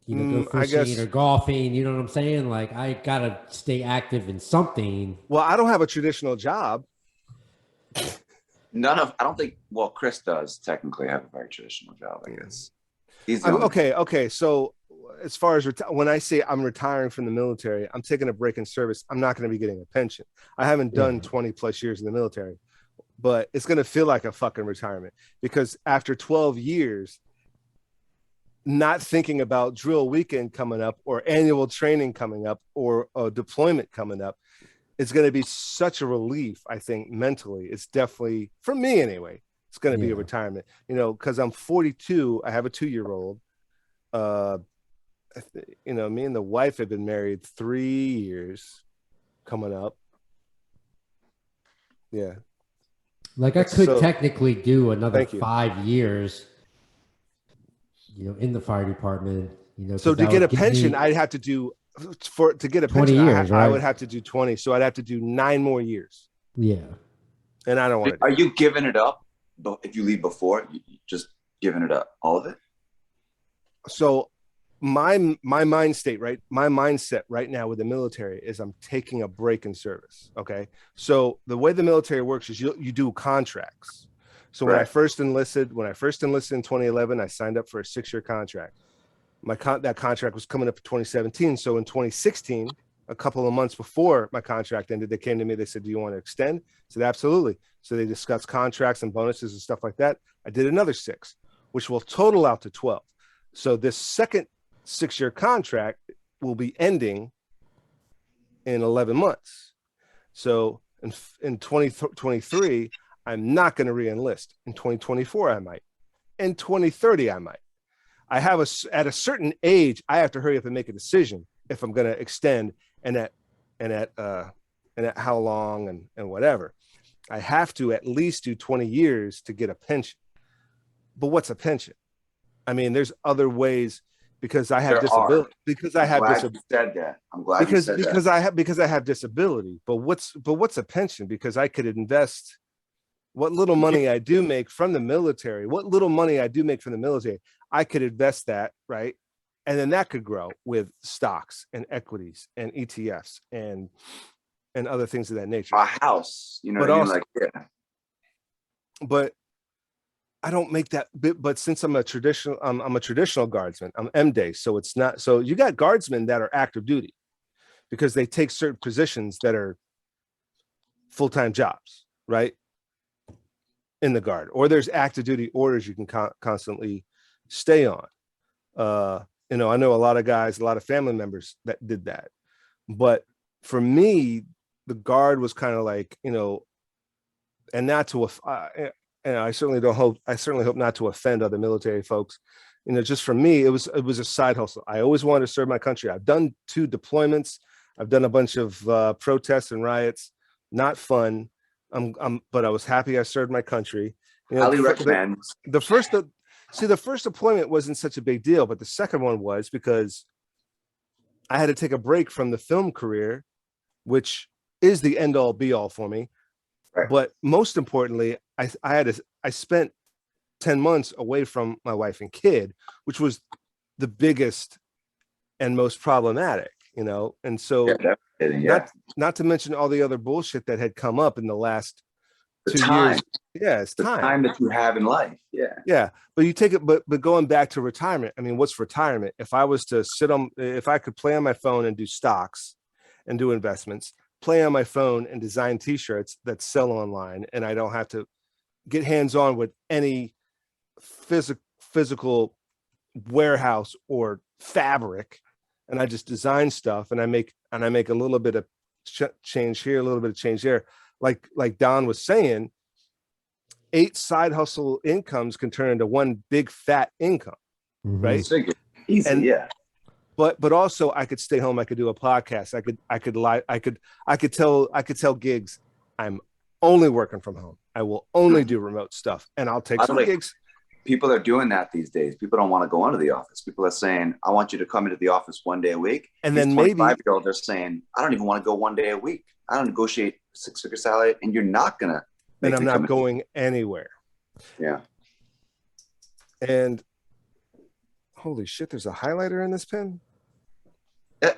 go I fishing guess- or golfing. You know what I'm saying? Like I gotta stay active in something. Well, I don't have a traditional job. I don't think. Well, Chris does technically have a very traditional job. I guess he's the only- Okay. So as far as when I say I'm retiring from the military, I'm taking a break in service. I'm not going to be getting a pension. I haven't done 20 plus years in the military, but it's going to feel like a fucking retirement because after 12 years, not thinking about drill weekend coming up or annual training coming up or a deployment coming up, it's going to be such a relief. I think mentally, it's definitely, for me anyway, it's going to be a retirement, because I'm 42. I have a 2-year-old. Me and the wife have been married 3 years coming up. Yeah. Like I could So- technically do another Thank you. 5 years, in the fire department. So 'cause to that get a would give me- pension, I'd have to do to get a 20 pension. years, I right? would have to do 20. So I'd have to do 9 more years, yeah. and I don't want to. Are you giving it up if you leave before? You just giving it up, all of it? So my mind state, right? My mindset right now with the military is I'm taking a break in service. Okay. So the way the military works is you do contracts. So when I Right. first enlisted in 2011, I signed up for a 6-year contract. That contract was coming up in 2017. So in 2016, a couple of months before my contract ended, they came to me, they said, do you want to extend? I said, absolutely. So they discussed contracts and bonuses and stuff like that. I did another 6, which will total out to 12. So this second 6-year contract will be ending in 11 months. So in 2023, I'm not going to re-enlist. In 2024, I might. In 2030, I might. I have at a certain age, I have to hurry up and make a decision if I'm going to extend and at how long and whatever. I have to at least do 20 years to get a pension. But what's a pension? I mean, there's other ways because I have disability. Because I have disability. Said that. I'm glad you said that. Because I have disability. But what's a pension? Because I could invest what little money I do make from the military. I could invest that, right? And then that could grow with stocks and equities and ETFs and other things of that nature. A house, But what I mean? also- Like, yeah. But I don't make that bit. But since I'm a traditional guardsman, I'm M-Day. So it's not, so you got guardsmen that are active duty because they take certain positions that are full-time jobs, right? In the guard, or there's active duty orders you can constantly stay on. I know a lot of guys, a lot of family members that did that. But for me, the guard was kind of like, and not to, I certainly hope not to offend other military folks. Just for me, it was a side hustle. I always wanted to serve my country. I've done 2 deployments. I've done a bunch of protests and riots. Not fun. But I was happy I served my country. Highly recommend. The first deployment wasn't such a big deal, but the second one was because I had to take a break from the film career, which is the end all be all for me. Right. But most importantly, I spent 10 months away from my wife and kid, which was the biggest and most problematic, and so Yeah. not to mention all the other bullshit that had come up in the last The 2 time. years. Yeah, it's The time. time that you have in life. Yeah. Yeah, but you take it, but going back to retirement, I mean, what's retirement? If I was to if I could play on my phone and do stocks and do investments, play on my phone and design t-shirts that sell online, and I don't have to get hands-on with any physical warehouse or fabric, and I just design stuff, and I make a little bit of change here, a little bit of change there. Like Don was saying, 8 side hustle incomes can turn into one big fat income, right? Easy, and, yeah. But also I could stay home. I could do a podcast. I could tell gigs I'm only working from home. I will only do remote stuff, and I'll take some gigs. People are doing that these days. People don't want to go into the office. People are saying, I want you to come into the office one day a week. And these then maybe 25-year-olds are saying, I don't even want to go one day a week. I don't negotiate 6-figure salary, and you're not going to. And I'm not going anywhere. Yeah. And holy shit, there's a highlighter in this pen. Yeah.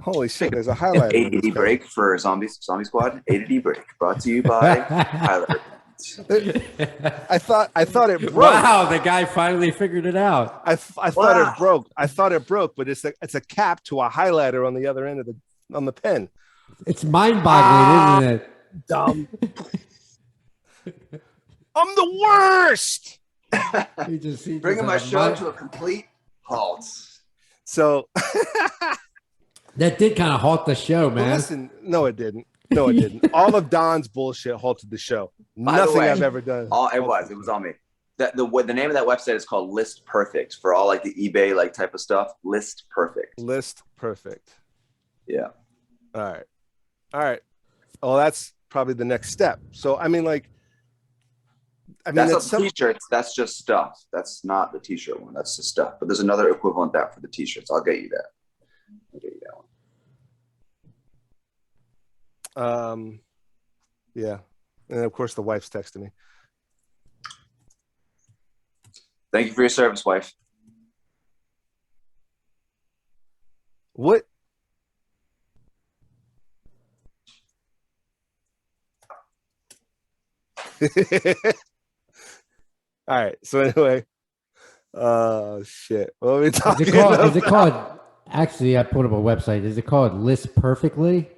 Holy shit, there's a highlighter. ADD break for Zombie Squad. ADD break brought to you by highlighter. I thought it broke. Wow, the guy finally figured it out. I thought it broke. I thought it broke, but it's a cap to a highlighter on the other end of the pen. It's mind-boggling, isn't it? Dumb. I'm the worst. Bringing my show to a complete halt. So that did kind of halt the show, man. Well, listen, no, it didn't. No, it didn't. All of Don's bullshit halted the show. Nothing I've ever done. It was on me. The name of that website is called List Perfect for all like the eBay like type of stuff. List Perfect. List Perfect. Yeah. All right. Well, that's probably the next step. So I mean, that's t-shirts. That's just stuff. That's not the t-shirt one. That's the stuff. But there's another equivalent that for the t-shirts. I'll get you that. Yeah, and of course the wife's texting me. Thank you for your service, wife. What? All right. So anyway, shit. What are we talking about? Is it called? Actually, I pulled up a website. Is it called List Perfectly?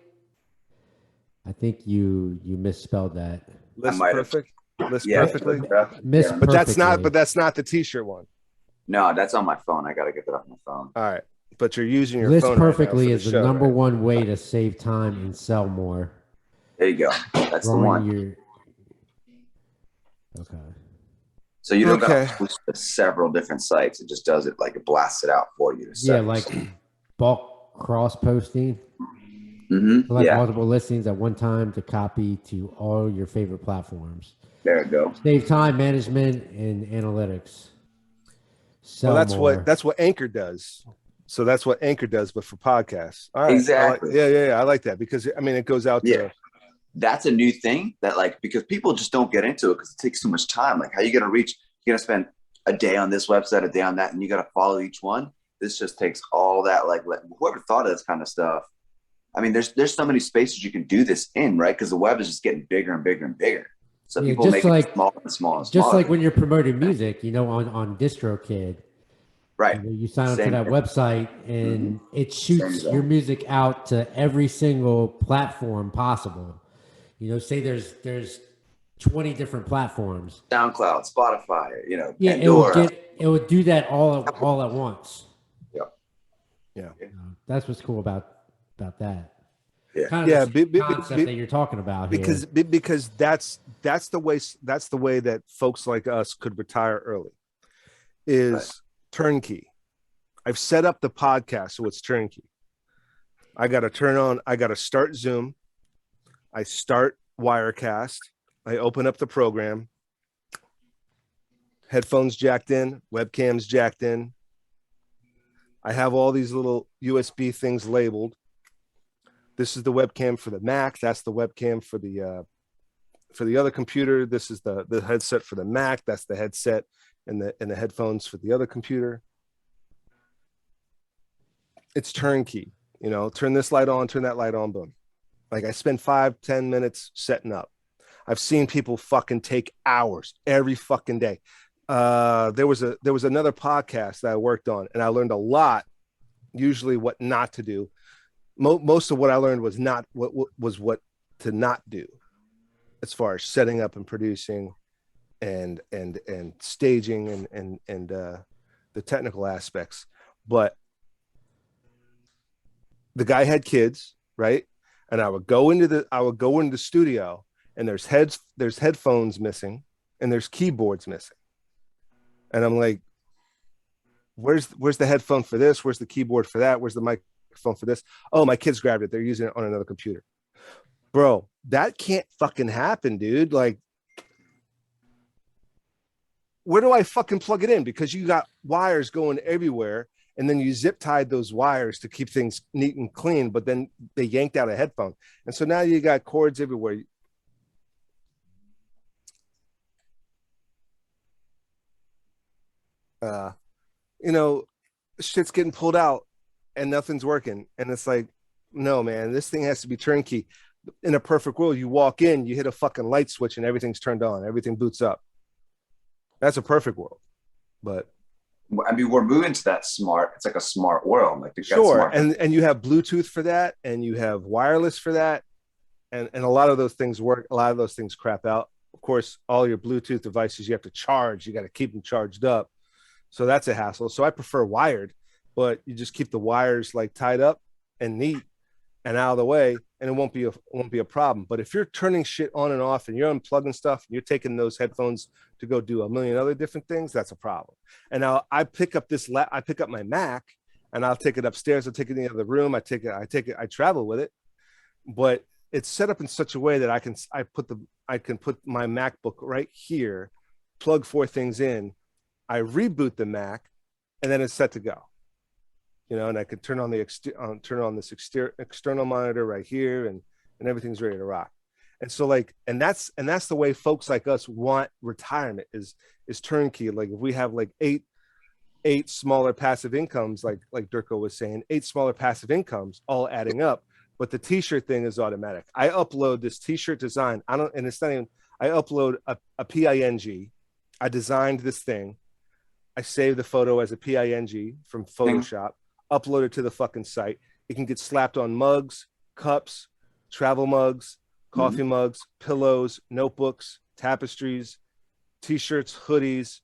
I think you misspelled that. List Perfect. List Perfectly. But that's not the t-shirt one. No, that's on my phone. I gotta get that off my phone. All right, but you're using your List phone. Perfectly right is the number one way to save time and sell more. There you go. That's the one. Okay. So you don't got to switch to several different sites. It just does it like it blasts it out for you. Yeah, like bulk cross posting. Mm-hmm. Like multiple listings at one time to copy to all your favorite platforms. There you go. Save time management and analytics. Well, that's what Anchor does. So that's what Anchor does, but for podcasts. All right. Exactly. I like that because I mean it goes out to. That's a new thing that because people just don't get into it because it takes too much time. Like how are you going to reach? You're going to spend a day on this website, a day on that, and you got to follow each one. This just takes all that. Like whoever thought of this kind of stuff. I mean, there's so many spaces you can do this in, right? Because the web is just getting bigger and bigger and bigger. So people make it smaller and smaller and smaller. Just like when you're promoting music, on DistroKid. Right. You sign up to that website and it shoots your music out to every single platform possible. Say there's 20 different platforms. SoundCloud, Spotify, Yeah, Pandora. it would do that all at once. Yeah. That's what's cool about that. Yeah. Kind of the concept that you're talking about because that's the way that folks like us could retire early is turnkey. I've set up the podcast so it's turnkey. I got to start Zoom. I start Wirecast. I open up the program. Headphones jacked in, webcams jacked in. I have all these little USB things labeled. This is the webcam for the Mac. That's the webcam for the other computer. This is the headset for the Mac. That's the headset and the headphones for the other computer. It's turnkey. Turn this light on, turn that light on, boom. Like I spend 5-10 minutes setting up. I've seen people fucking take hours every fucking day. There was another podcast that I worked on, and I learned a lot. Usually, what not to do. Most of what I learned was not what to not do, as far as setting up and producing, and staging and the technical aspects. But the guy had kids, right? And I would go into the studio, and there's headphones missing, and there's keyboards missing. And I'm like, where's the headphone for this? Where's the keyboard for that? Where's the microphone for this? Oh, my kids grabbed it. They're using it on another computer. Bro, that can't fucking happen, dude. Like, where do I fucking plug it in? Because you got wires going everywhere, and then you zip tied those wires to keep things neat and clean, but then they yanked out a headphone. And so now you got cords everywhere. Shit's getting pulled out and nothing's working. And it's like, no, man, this thing has to be turnkey. In a perfect world, you walk in, you hit a fucking light switch, and everything's turned on. Everything boots up. That's a perfect world. But I mean, we're moving to that smart. It's like a smart world. Like sure, and you have Bluetooth for that, and you have wireless for that, and a lot of those things work. A lot of those things crap out. Of course, all your Bluetooth devices you have to charge. You got to keep them charged up, so that's a hassle. So I prefer wired, but you just keep the wires like tied up and neat and out of the way, and it won't be a problem. But if you're turning shit on and off, and you're unplugging stuff, and you're taking those headphones to go do a million other different things, that's a problem. And now I pick up my Mac, and I'll take it upstairs. I'll take it in the other room. I travel with it, but it's set up in such a way that I can put my MacBook right here, plug 4 things in, I reboot the Mac, and then it's set to go. And I could turn on this external monitor right here, and everything's ready to rock. And so and that's the way folks like us want retirement is turnkey. Like if we have like eight smaller passive incomes, like Dirko was saying, 8 smaller passive incomes all adding up. But the t-shirt thing is automatic. I upload this t-shirt design. I upload a PING. I designed this thing. I save the photo as a PING from Photoshop. Upload it to the fucking site. It can get slapped on mugs, cups, travel mugs, coffee mugs, pillows, notebooks, tapestries, t-shirts, hoodies,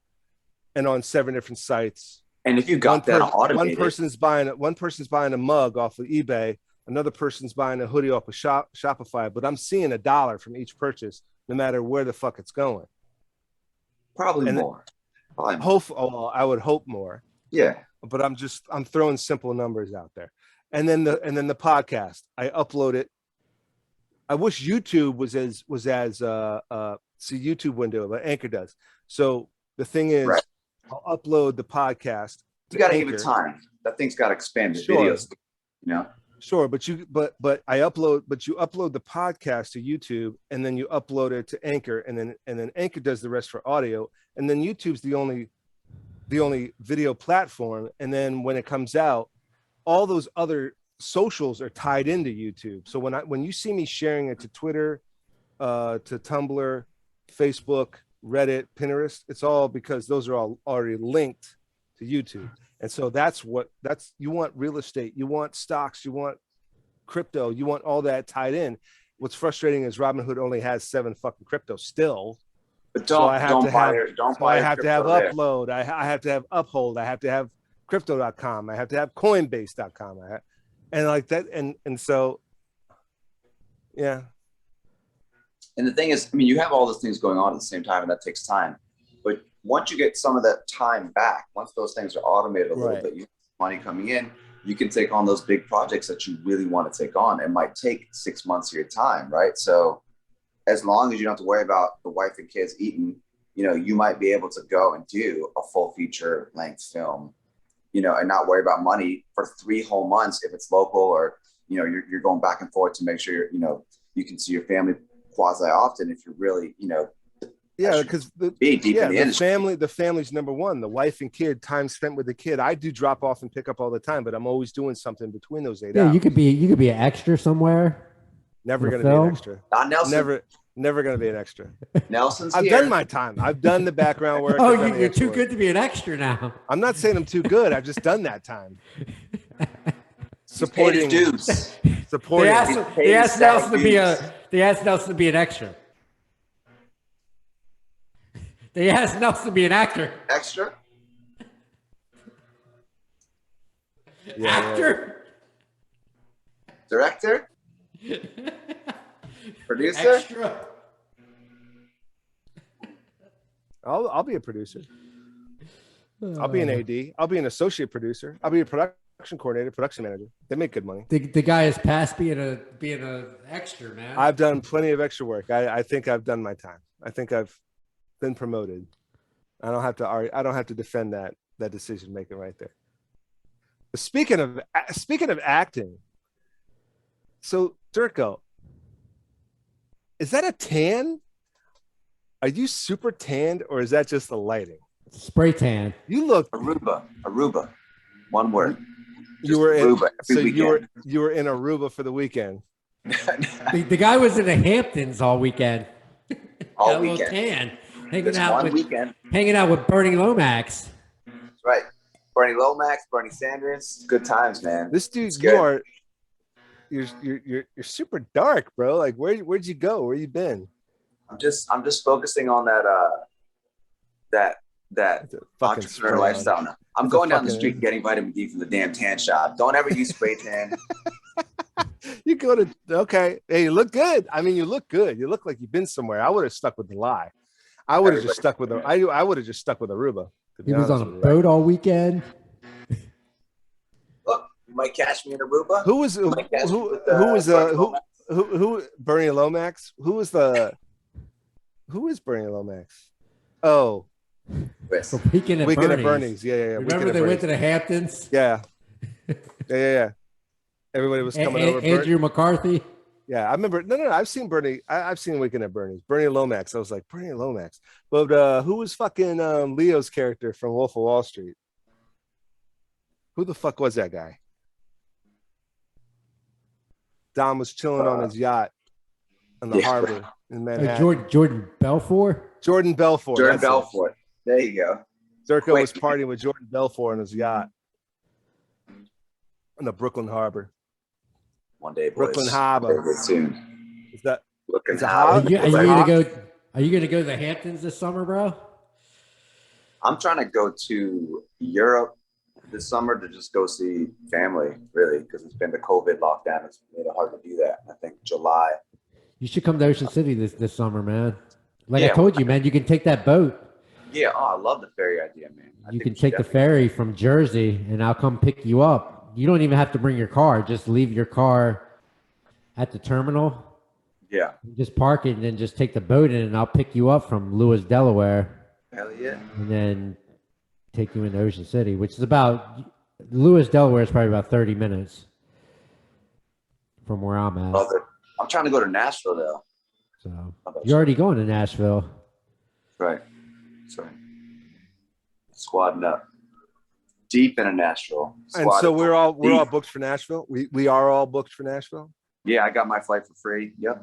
and on 7 different sites. And if you got that automated, one person's buying a mug off of eBay, another person's buying a hoodie off of Shopify, but I'm seeing $1 from each purchase, no matter where the fuck it's going. Probably more. I would hope more. Yeah. But I'm throwing simple numbers out there. And then the podcast, I upload it. I wish YouTube was as YouTube window, but Anchor does. So the thing is, right. I'll upload the podcast. You got to give it time. That thing's got to expand the videos. Sure, but you upload the podcast to YouTube, and then you upload it to Anchor, and then Anchor does the rest for audio, and then YouTube's the only video platform. And then when it comes out, all those other socials are tied into YouTube. So when you see me sharing it to Twitter, to Tumblr, Facebook, Reddit, Pinterest, it's all because those are all already linked to YouTube. And so you want real estate, you want stocks, you want crypto, you want all that tied in. What's frustrating is Robinhood only has 7 fucking crypto still. But I have to have Upload. I have to have Uphold. I have to have Crypto.com. I have to have Coinbase.com. And like that. And so, yeah. And the thing is, I mean, you have all those things going on at the same time, and that takes time. But once you get some of that time back, once those things are automated a little bit, you have money coming in, you can take on those big projects that you really want to take on. It might take 6 months of your time, right? So as long as you don't have to worry about the wife and kids eating, you might be able to go and do a full feature length film, and not worry about money for 3 whole months if it's local, or, you're going back and forth to make sure you can see your family quasi often if you're really, because the family's number one. The wife and kid, time spent with the kid. I do drop off and pick up all the time, but I'm always doing something between those 8 hours. You could be an extra somewhere. Never gonna be an extra. Not Nelson. Never gonna be an extra. Nelson's I've here. done my time. I've done the background work. Oh, I've done the you're extra too work. good to be an extra now. I'm not saying I'm too good. I've just done that time. Paid Supporting, his dues. They supporting. asked Nelson to be a. They asked Nelson to be an extra. They asked Nelson to be an actor. Extra. Yeah, Actor. Director. Producer. Extra. I'll be a producer. I'll be an AD. I'll be an associate producer. I'll be a production coordinator, production manager. They make good money. The guy is past being a extra, man. I've done plenty of extra work. I think I've done my time. I think I've been promoted. I don't have to argue. I don't have to defend that decision making right there. But speaking of acting, so Dirko, is that a tan? Are you super tanned, or is that just the lighting? Spray tan. You look. Aruba. One word. You were in. Aruba every So weekend. you were in Aruba for the weekend. The guy was in the Hamptons all weekend. All Got a little weekend. tan. This one weekend. Hanging out with Bernie Lomax. That's right. Bernie Lomax, Bernie Sanders. Good times, man. This dude, It's good. you're super dark, bro. Like where'd you go? Where you been? I'm just focusing on that It's a fucking entrepreneur spray on. lifestyle now. I'm It's a going down the fucking- street getting vitamin D from the damn tan shop. Don't ever use spray tan. You go to okay. Hey, you look good. I mean, you look good. You look like you've been somewhere. I would have stuck with the lie. I would have just stuck with I would have just stuck with Aruba. To be He was on honest a with you. boat all weekend. Look, you might catch me in Aruba. Who was You might catch me with, who was Bernie who Lomax. who Bernie Lomax? Who is Bernie Lomax? Oh, Chris. The weekend at Weekend at Bernie's. Bernie's. Yeah. Remember Weekend at they went to Bernie's. the Hamptons? Yeah. Everybody was coming over. Andrew McCarthy. Yeah, I remember. No. I've seen Bernie. I've seen Weekend at Bernie's. Bernie Lomax. I was like, Bernie Lomax. But who was fucking Leo's character from Wolf of Wall Street? Who the fuck was that guy? Dom was chilling on his yacht on the harbor in Manhattan. Jordan Belfort. Jordan Belfort. Jordan that's it. Belfort. There you go. Dirko Wait. was partying with Jordan Belfort on his yacht in the Brooklyn Harbor. One day, boys. Brooklyn Harbor. Very soon. Is that Looking It's a hot. hot- Are you Right. gonna go to the Hamptons this summer, bro? I'm trying to go to Europe this summer to just go see family, really, because it's been the COVID lockdown. It's made it hard to do that. I think July. You should come to Ocean City this summer, man. Like I Yeah. told you, man, you can take that boat. Yeah, I love the ferry idea, man. I You think can we should take the definitely- ferry from Jersey, and I'll come pick you up. You don't even have to bring your car. Just leave your car at the terminal. Yeah, Just park it, and then just take the boat in, and I'll pick you up from Lewis, Delaware, hell yeah. and then take you into Ocean City, which is about Lewis, Delaware is probably about 30 minutes from where I'm at. Love it. I'm trying to go to Nashville though. So How about you're already going to Nashville. Right. That's right. Squadding up. Deep into Nashville. and so Squadding we're all deep. booked for Nashville. We are all booked for Nashville. Yeah, I got my flight for free. Yep.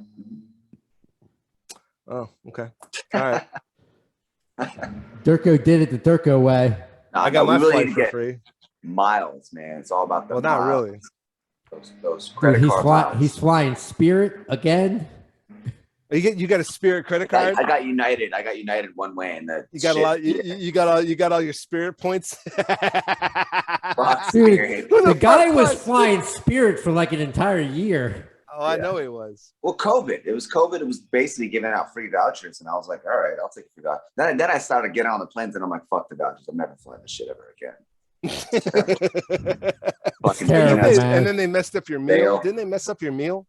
Oh, okay. All right. Dirko did it the Dirko way. No, I got no, my we really flight need to for get free. miles, man. It's all about the Well, not miles. really. Those Dude, credit card miles. he's flying Spirit again. You got a Spirit credit card. I got United. I got United one way, and that You got a lot. You got all your Spirit points. Dude, Who the the guy fuck was was- flying Spirit for like an entire year. Oh, I Yeah. know he was. Well, COVID. It was COVID. It was basically giving out free vouchers, and I was like, all right, I'll take a free voucher. Then I started getting on the planes, and I'm like, fuck the vouchers. I'm never flying this shit ever again. Fucking terrible, you know, man. And then they messed up your meal. Fail. Didn't they mess up your meal?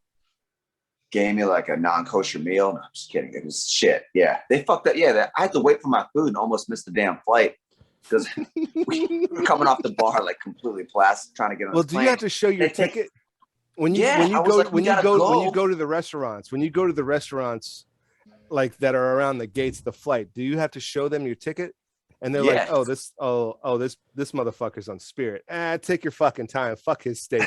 gave me like a non-kosher meal. No, I'm just kidding. It was shit. Yeah, they fucked up. Yeah, I had to wait for my food and almost missed the damn flight because we were coming off the bar like completely plastic, trying to get on. Well, the do you plane. have to show your They take- ticket when you Yeah, when you I was go like, we when you gotta go when go. you go to the restaurants like that are around the gates of the flight? Do you have to show them your ticket? and they're like, oh, this motherfucker's on Spirit. Take your fucking time. Fuck his steak.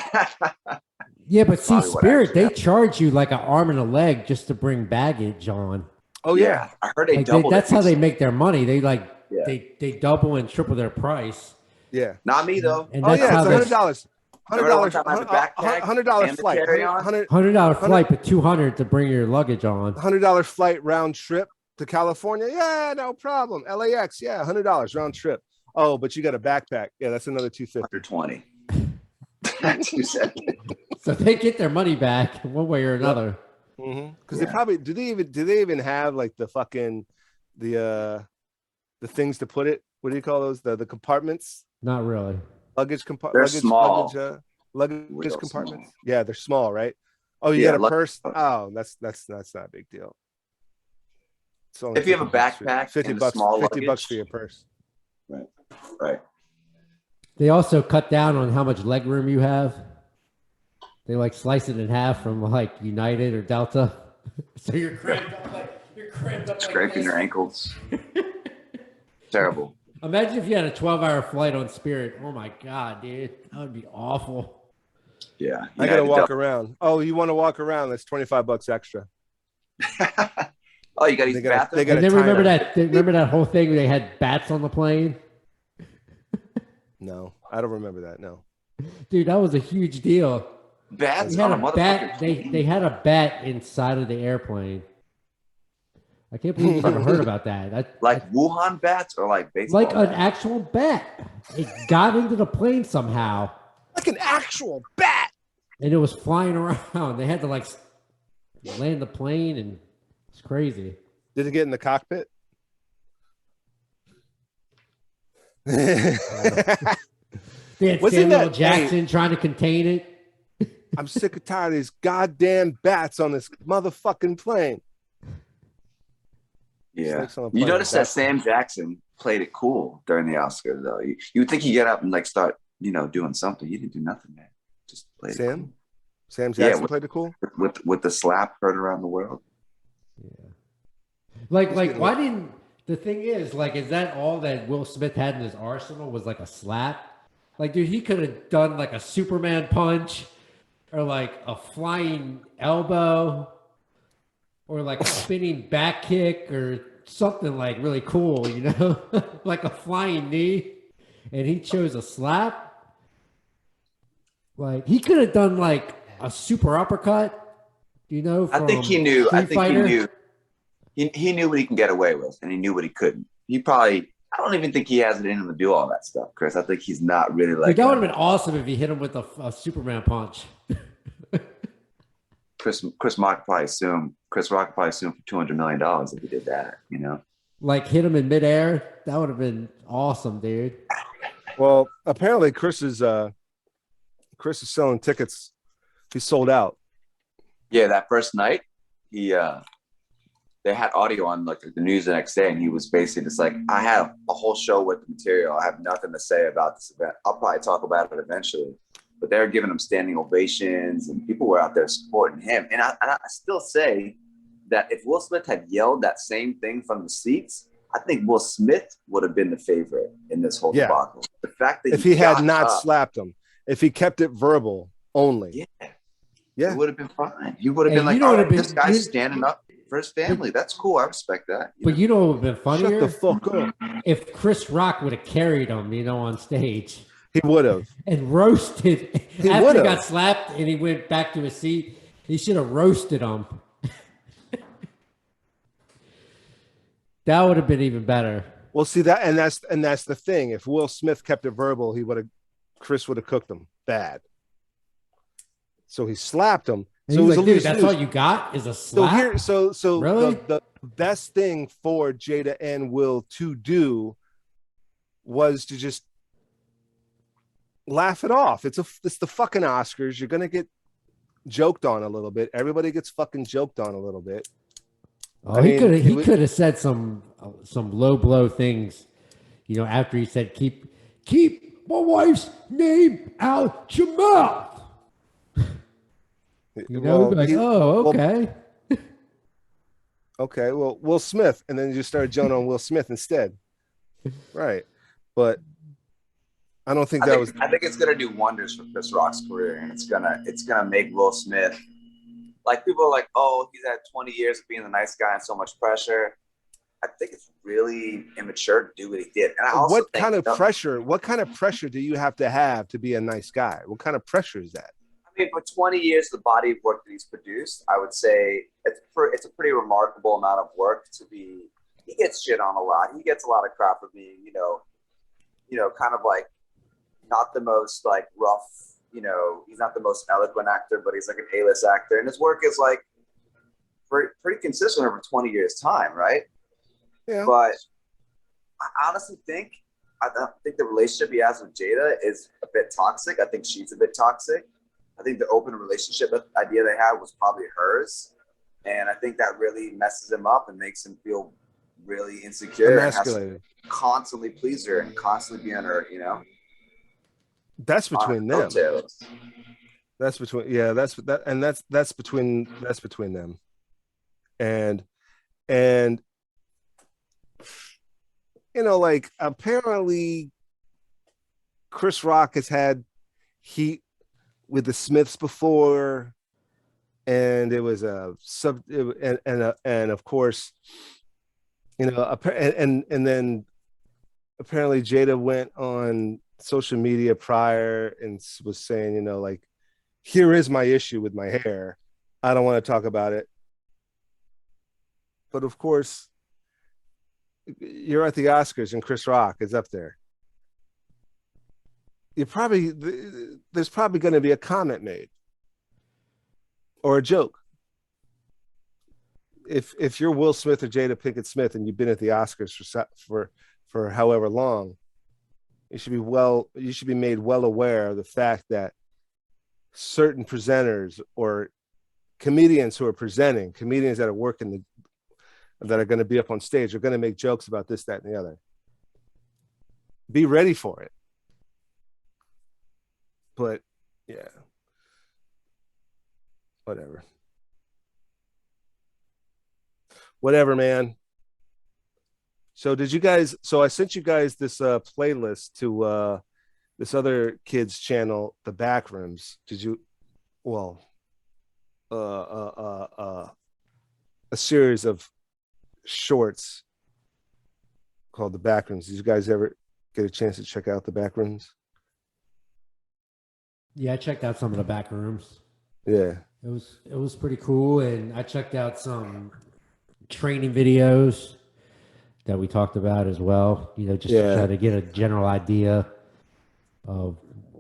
Yeah, but see, Probably what Spirit, actually they happened. charge you like an arm and a leg just to bring baggage on. Oh yeah. I heard they Like doubled. that's how they make their money. They Yeah. they double and triple their price. Yeah. Not me though. And Oh that's yeah, how it's they $100. $100 and the flight. carry-on. $100 flight, but $200 to bring your luggage on. $100 flight round trip to California. Yeah, no problem. LAX. Yeah, $100 round trip. Oh, but you got a backpack. Yeah, that's another $250. 120. 270. So they get their money back one way or another. Because they probably do they even have like the fucking the things to put it? What do you call those? The compartments? Not really. Luggage They're compartments. small. Luggage Real compartments. small. Yeah, they're small, right? Oh, you Yeah, got a purse? Oh, that's not a big deal. It's only If you have a 50 bucks for- backpack 50 and a bucks, small 50 bucks luggage. for your purse. Right. They also cut down on how much leg room you have. They like slice it in half from like United or Delta. So you're cramped up like Scraping your ankles. Terrible. Imagine if you had a 12-hour flight on Spirit. Oh my God, dude. That would be awful. Yeah. I gotta walk around. Oh, you want to walk around? That's $25 extra. Oh, you got to use They the gotta- bathroom? they gotta- And then remember timer. remember that whole thing where they had bats on the plane? No, I don't remember that. No. Dude, that was a huge deal. Bats They had on a a bat. motherfucker. They had a bat inside of the airplane. I can't believe you never heard about that. Like Wuhan bats or like baseball Like an bats? actual bat. It got into the plane somehow, Like an actual bat. and it was flying around. They had to like land the plane, and it's crazy. Did it get in the cockpit? They had Wasn't Samuel that- Jackson trying to contain it. I'm sick and tired of these goddamn bats on this motherfucking plane. Yeah. Snakes on a You plane. notice that Sam Jackson played it cool during the Oscars, though. You would think he'd get up and like start, doing something. He didn't do nothing, man. Just played it Sam? Sam Yeah, Jackson played it cool? cool. With the slap heard around the world. Yeah. Like why didn't the thing is like is that all that Will Smith had in his arsenal was like a slap? Like, dude, he could have done like a Superman punch or like a flying elbow or like a spinning back kick or something like really cool, like a flying knee. And he chose a slap. Like he could have done like a super uppercut, I think he knew. Street I think Fighter. he knew. He knew what he can get away with, and he knew what he couldn't. I don't even think he has it in him to do all that stuff, Chris. I think he's not really Like like that would have been awesome if he hit him with a Superman punch. Chris Rock could probably assume for $200 million if he did that, Like hit him in midair. That would have been awesome, dude. Well, apparently Chris is selling tickets. He's sold out. Yeah, that first night, they had audio on like the news the next day, and he was basically just like, I had a whole show with the material. I have nothing to say about this event. I'll probably talk about it eventually. But they were giving him standing ovations, and people were out there supporting him. And I still say that if Will Smith had yelled that same thing from the seats, I think Will Smith would have been the favorite in this whole debacle. The fact that If he had got not up, slapped him, if he kept it verbal only. it would have been fine. He would have Hey, been like, you know what oh, would've been- this guy's standing up for his family. That's cool. I respect that. But you know what would have been Shut funnier? the fuck up. If Chris Rock would have carried him, on stage He would have. and roasted He after he would've. got slapped and he went back to his seat. He should have roasted him. That would have been even better. Well, see that, and that's the thing. If Will Smith kept it verbal, Chris would have cooked him bad. So he slapped him. And So it he's was like, a dude, lose that's all you got is a slap. So Really? the best thing for Jada and Will to do was to just laugh it off. It's the fucking Oscars. You're gonna get joked on a little bit. Everybody gets fucking joked on a little bit. Oh, I he mean, could it he was- could have said some low blow things, after he said keep my wife's name out your mouth. We'd be like, oh, okay. Okay, well, Will Smith, and then you started joning on Will Smith instead. Right. But I don't think I that think was I think it's gonna do wonders for Chris Rock's career, and it's gonna make Will Smith, like, people are like, oh, he's had 20 years of being the nice guy and so much pressure. I think it's really immature to do what he did, and I also what think, kind of pressure do you have to be a nice guy? What kind of pressure is that? I mean, for 20 years, the body of work that he's produced, I would say it's a pretty remarkable amount of work to be. He gets shit on a lot. He gets a lot of crap for being, kind of like not the most like rough. He's not the most eloquent actor, but he's like an A-list actor, and his work is like pretty consistent over 20 years' time, right? Yeah. But I honestly think the relationship he has with Jada is a bit toxic. I think she's a bit toxic. I think the open relationship idea they had was probably hers, and I think that really messes him up and makes him feel really insecure and has to constantly please her and constantly be on her, That's between them. Coattails. That's between that's between them. And like, apparently Chris Rock has had heat with the Smiths before, and it was and of course, and then apparently Jada went on social media prior and was saying, like, here is my issue with my hair. I don't want to talk about it. But of course, you're at the Oscars and Chris Rock is up there. There's probably going to be a comment made or a joke. If you're Will Smith or Jada Pinkett Smith and you've been at the Oscars for however long, you should be made well aware of the fact that certain presenters or comedians who are presenting, comedians that are working that are going to be up on stage are going to make jokes about this, that, and the other. Be ready for it. But yeah, whatever, man. So I sent you guys this playlist to this other kid's channel, The Backrooms. Did you? Well, a series of shorts called The Backrooms. Did you guys ever get a chance to check out The Backrooms? Yeah, I checked out some of the back rooms. Yeah, it was pretty cool, and I checked out some training videos that we talked about as well. Just to try to get a general idea of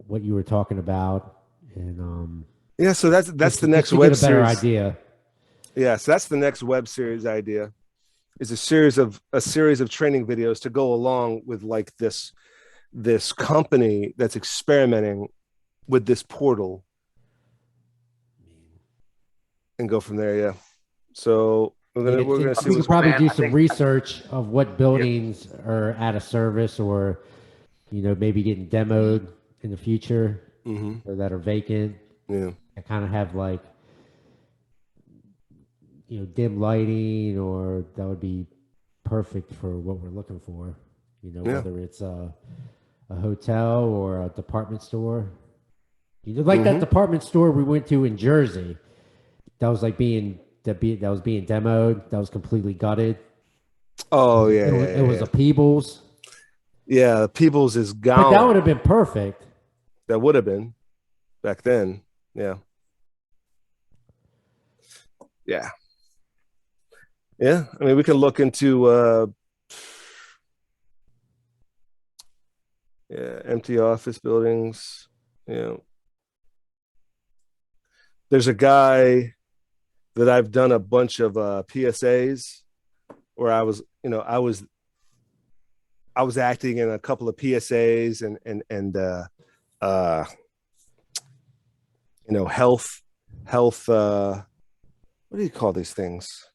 what you were talking about, and so that's the next web series. Better idea. Yeah, so that's the next web series idea. Is a series of training videos to go along with like this company that's experimenting with this portal, and go from there. Yeah. So we're gonna see. We could probably do some research of what buildings are out of service, or maybe getting demoed in the future, or that are vacant. Yeah. And kind of have like dim lighting, or that would be perfect for what we're looking for. Whether it's a hotel or a department store. That department store we went to in Jersey, that was being demoed. That was completely gutted. Oh yeah, it was a Peebles. Yeah, Peebles is gone. But that would have been perfect. That would have been back then. Yeah. Yeah. Yeah. I mean, we can look into empty office buildings. There's a guy that I've done a bunch of PSAs where I was acting in a couple of PSAs and health what do you call these things?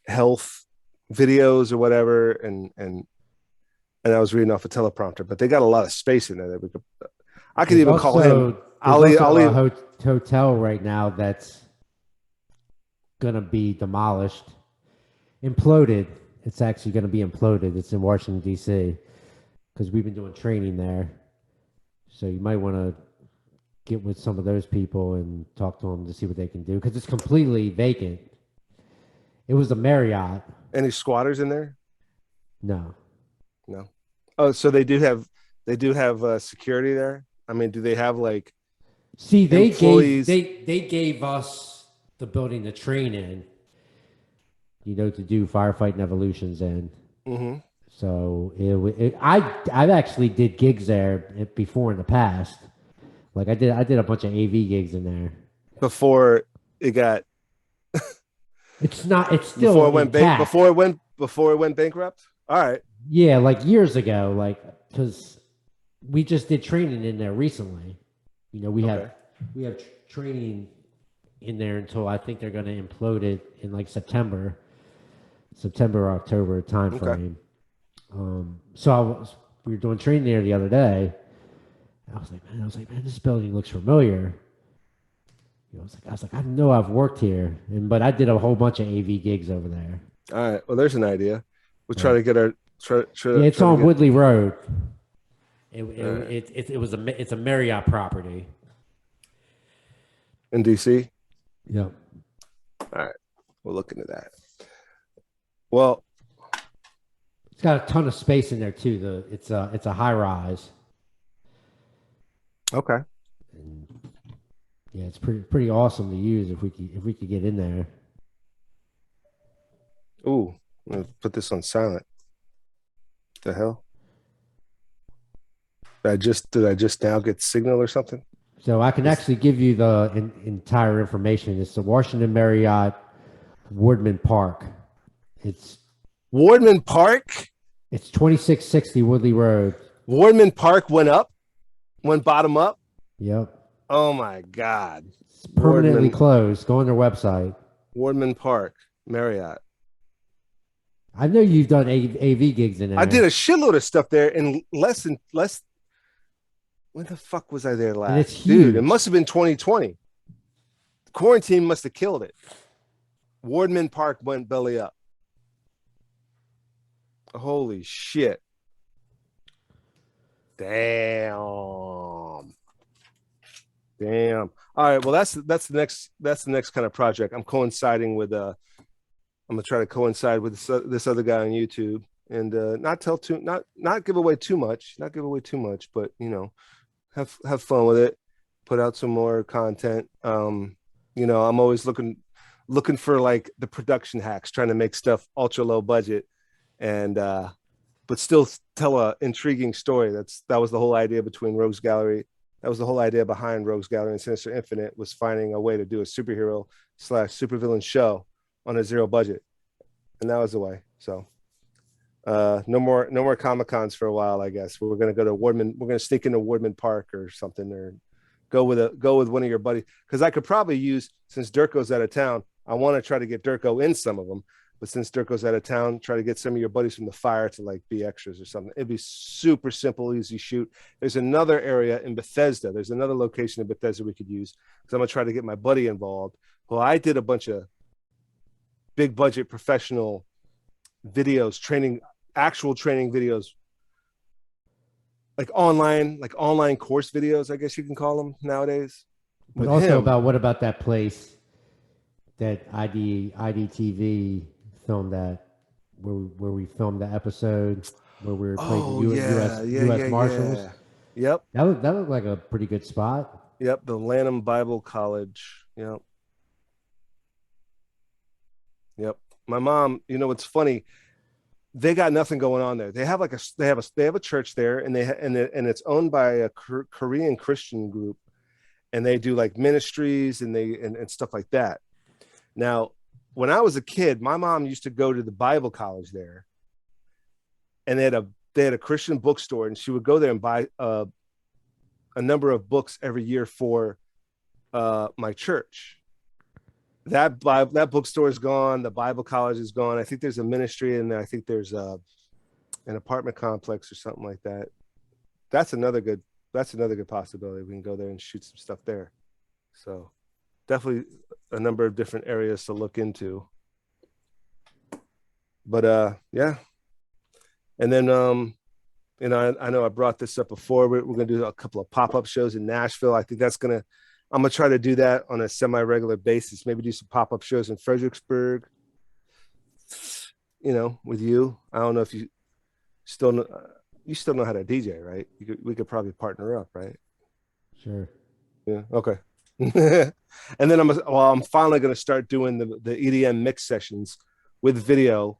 Health videos or whatever, and I was reading off a teleprompter, but they got a lot of space in there that we could. I could even call him. I'll a hotel right now that's gonna be demolished, imploded. it's actually going to be imploded. It's in Washington D.C. because we've been doing training there. So you might want to get with some of those people and talk to them to see what they can do because it's completely vacant. It was a Marriott. Any squatters in there? No. No. Oh, so they do have security there. I mean, do they have like See, employees? they gave us the building to train in, to do firefighting evolutions in. Mm-hmm. So I actually did gigs there before in the past. Like I did a bunch of AV gigs in there. Before it got It's still intact. Before it went bankrupt. All right. Yeah, like years ago, because we just did training in there recently. We have training in there until I think they're going to implode it in like September or October time frame. So we were doing training there the other day. I was like, man, this building looks familiar. I was like, I know I've worked here, but I did a whole bunch of AV gigs over there. All right. Well, there's an idea. We'll try to get our. It's on Woodley Road. It's a Marriott property in DC. Yeah. All right. We'll look into that. Well, it's got a ton of space in there too. It's a high rise. Okay. And yeah, it's pretty awesome to use if we could get in there. Ooh, I'm gonna put this on silent. The hell? Did I just now get signal or something? So I can actually give you the entire information. It's the Washington Marriott Woodman Park. It's Wardman Park. It's 2660 Woodley Road. Wardman Park went bottom up. Yep. Oh my God. It's permanently closed. Go on their website. Wardman Park, Marriott. I know you've done AV gigs in there. I did a shitload of stuff there in less. When the fuck was I there last? And it's huge. Dude, it must have been 2020. Quarantine must have killed it. Wardman Park went belly up. Holy shit. Damn. All right. Well, that's the next kind of project. I'm coinciding with I'm gonna try to coincide with this other guy on YouTube and not give away too much, but have fun with it. Put out some more content. I'm always looking for like the production hacks, trying to make stuff ultra low budget and but still tell a intriguing story. That was the whole idea between Rogues Gallery. That was the whole idea behind Rogues Gallery and Sinister Infinite, was finding a way to do a superhero / supervillain show on a zero budget. And that was the way. So no more Comic-Cons for a while, I guess. We're gonna go to Wardman. We're gonna sneak into Wardman Park or something, or go with one of your buddies. Because I could probably use, since Dirko's out of town, I want to try to get Dirko in some of them. But since Dirko's out of town, try to get some of your buddies from the fire to like be extras or something. It'd be super simple, easy shoot. There's another area in Bethesda. There's another location in Bethesda we could use. Because I'm gonna try to get my buddy involved. Well, I did a bunch of big budget professional videos, actual training videos, like online course videos, I guess you can call them nowadays. But also what about that place that IDTV filmed at, where we filmed the episode where we were playing U.S. Marshals? Yeah. Yep. That looked like a pretty good spot. Yep. The Lanham Bible College. Yep. Yep. My mom, it's funny. They got nothing going on there. They have a church there, and and it's owned by a Korean Christian group, and they do like ministries and stuff like that. Now, when I was a kid, my mom used to go to the Bible college there, and they had a Christian bookstore, and she would go there and buy a number of books every year for my church. That bookstore is gone. The Bible college is gone. I think there's a ministry in there. I think there's an apartment complex or something like that. That's another good possibility. We can go there and shoot some stuff there. So definitely a number of different areas to look into. But yeah. And then you know, I know I brought this up before. We're gonna do a couple of pop-up shows in Nashville. I think I'm gonna try to do that on a semi-regular basis. Maybe do some pop-up shows in Fredericksburg. You know, with you. I don't know if you still know, how to DJ, right? We could probably partner up, right? Sure. Yeah. Okay. And then I'm finally gonna start doing the EDM mix sessions with video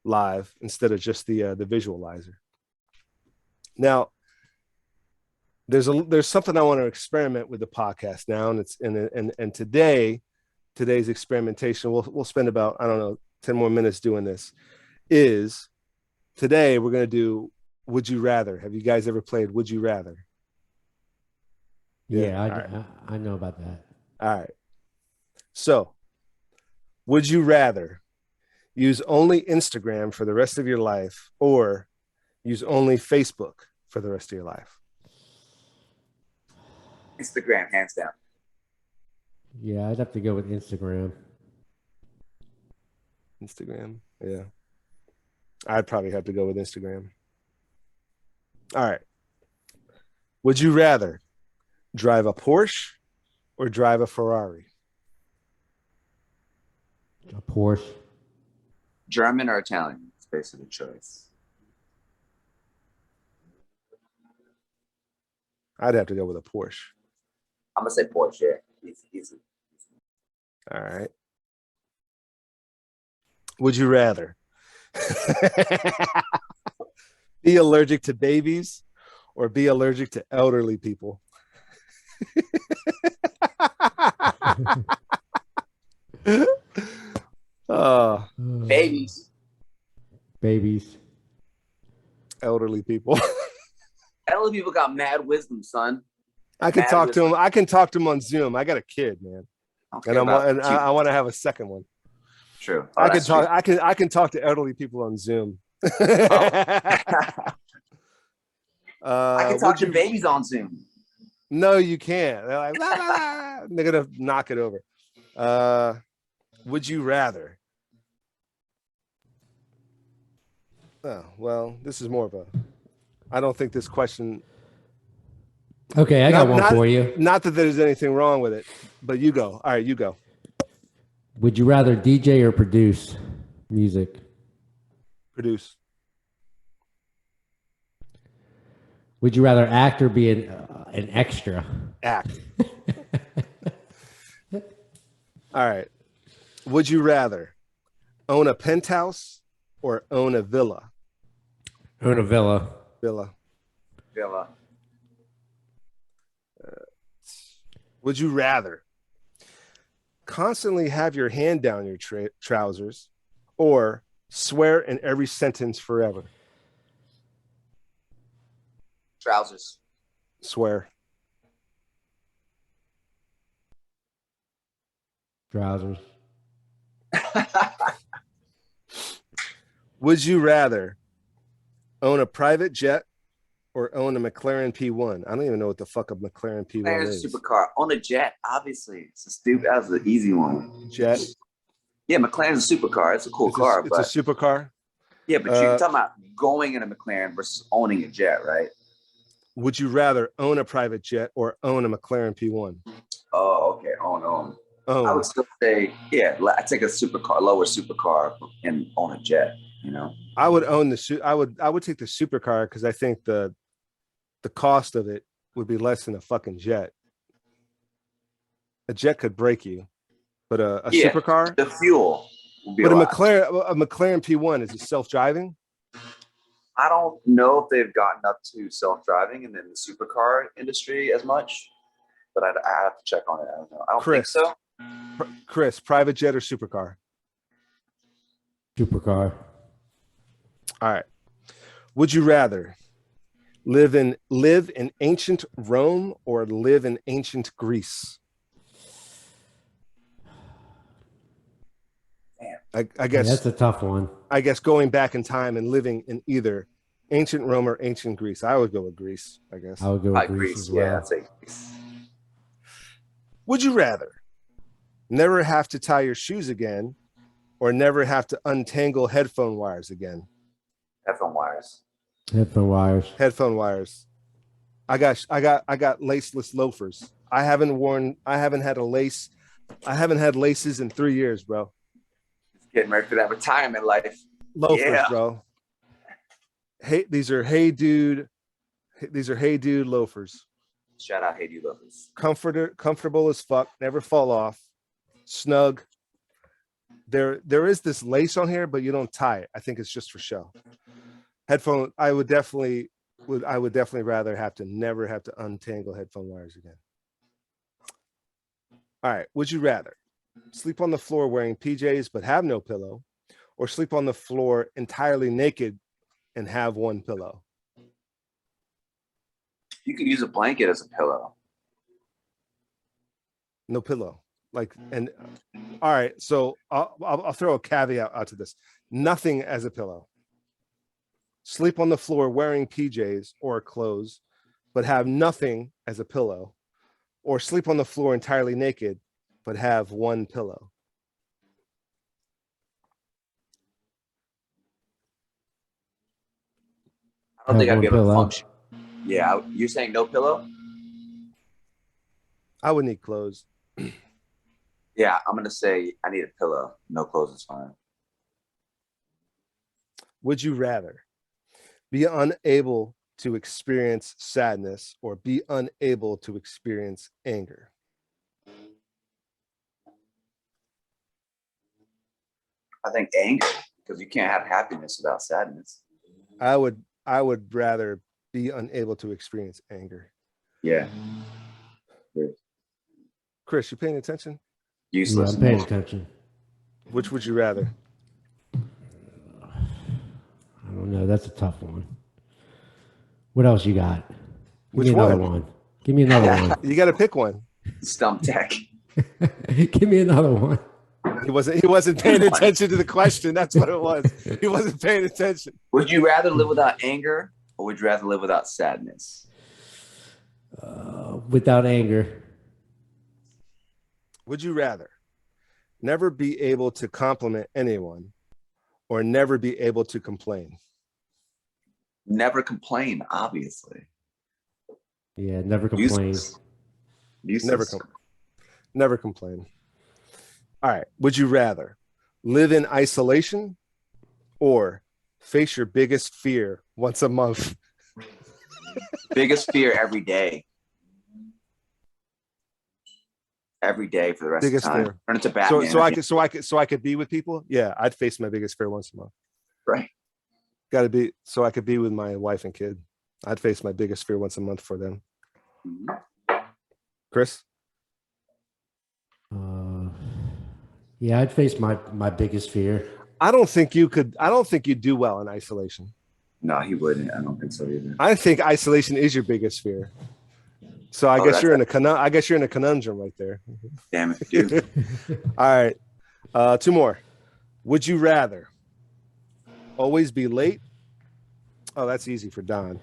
live instead of just the visualizer. Now, there's something I want to experiment with the podcast now, and it's and today's experimentation. We'll spend about, I don't know, 10 more minutes doing this. Is today we're gonna do Would You Rather. Have you guys ever played Would You Rather? Yeah, I know about that. All right. So, would you rather use only Instagram for the rest of your life or use only Facebook for the rest of your life? Instagram, hands down. Yeah, I'd have to go with Instagram. Instagram, yeah. I'd probably have to go with Instagram. All right. Would you rather drive a Porsche or drive a Ferrari? A Porsche. German or Italian? It's basically a choice. I'd have to go with a Porsche. I'm gonna say Porsche. Yeah, easy. All right. Would you rather be allergic to babies or be allergic to elderly people? Babies. Babies. Elderly people. Elderly people got mad wisdom, son. I can Mad talk to wisdom. him. I can talk to him on Zoom. I got a kid, man, and I want to have a second one. True. I can talk. I can talk to elderly people on Zoom. I can talk to babies on Zoom. No, you can't. They're like, la, la, la. They're gonna knock it over. Would you rather? Oh, well, this is more of a. I don't think this question. Okay, I got one for you. Not that there's anything wrong with it, but you go. All right, you go. Would you rather DJ or produce music? Produce. Would you rather act or be an extra? Act. All right. Would you rather own a penthouse or own a villa? Own a villa. Villa. Villa. Would you rather constantly have your hand down your trousers or swear in every sentence forever? Trousers. Swear. Trousers. Would you rather own a private jet or own a McLaren P1? I don't even know what the fuck a McLaren P1 McLaren's is. a supercar. On a jet, obviously. It's a stupid. That was the easy one. Jet. Yeah, McLaren's a supercar. It's a cool car, It's but a supercar. yeah, but you're talking about going in a McLaren versus owning a jet, right? Would you rather own a private jet or own a McLaren P1? Oh, okay. Own. Own. I would still say, yeah, I take a supercar, lower supercar, and own a jet. You know, I would own I would take the supercar because I think the cost of it would be less than a fucking jet. A jet could break you, but a supercar, the fuel will be. But a McLaren P1, is it self-driving? I don't know if they've gotten up to self-driving and then the supercar industry as much, but I have to check on it. I don't know. I don't think so. Chris, private jet or supercar? Supercar. All right. Would you rather live in ancient Rome or live in ancient Greece? I guess that's a tough one. I guess going back in time and living in either ancient Rome or ancient Greece. I would go with Greece, I guess. I would go with Greece as well. Yeah, I'd say Greece. Would you rather never have to tie your shoes again or never have to untangle headphone wires again? Headphone wires. Headphone wires. Headphone wires. I got laceless loafers. I haven't had laces in 3 years, bro. Getting ready for that retirement life. Loafers, bro. Hey, these are hey dude loafers. Shout out Hey Dude Loafers. Comfortable as fuck, never fall off, snug. There is this lace on here, but you don't tie it. I think it's just for show. Headphone, I would definitely rather never have to untangle headphone wires again. All right, would you rather sleep on the floor wearing PJs but have no pillow, or sleep on the floor entirely naked and have one pillow? You could use a blanket as a pillow. No pillow. And all right, so I'll throw a caveat out to this. Nothing as a pillow. Sleep on the floor wearing PJs or clothes, but have nothing as a pillow, or sleep on the floor entirely naked, but have one pillow. I don't think I'd be able to pillow. function. Yeah, you're saying no pillow? I would need clothes. Yeah, I'm gonna say I need a pillow. No clothes is fine. Would you rather be unable to experience sadness or be unable to experience anger? I think anger, because you can't have happiness without sadness. I would rather be unable to experience anger. Yeah. Chris, you paying attention? Useless. Yeah, I'm paying attention. Which would you rather? I don't know. That's a tough one. What else you got? Give Which me another one? one. Give me another one. You got to pick one. Stump tech. Give me another one. He wasn't paying attention to the question. That's what it was. He wasn't paying attention. Would you rather live without anger or would you rather live without sadness? Without anger. Would you rather never be able to compliment anyone or never be able to complain? Never complain, obviously. Yeah, never complain. Useless. Never complain. All right. Would you rather live in isolation or face your biggest fear once a month? Biggest fear every day. Every day for the rest Biggest of the time. fear. Turn into Batman. So I could be with people. Yeah, I'd face my biggest fear once a month. Right. Got to be so I could be with my wife and kid. I'd face my biggest fear once a month for them. Mm-hmm. Chris? Yeah, I'd face my biggest fear. I don't think you'd do well in isolation. No, he wouldn't. I don't think so either. I think isolation is your biggest fear. So I guess you're in a conundrum right there. Damn it, dude. All right. Two more. Would you rather always be late? Oh, that's easy for Don.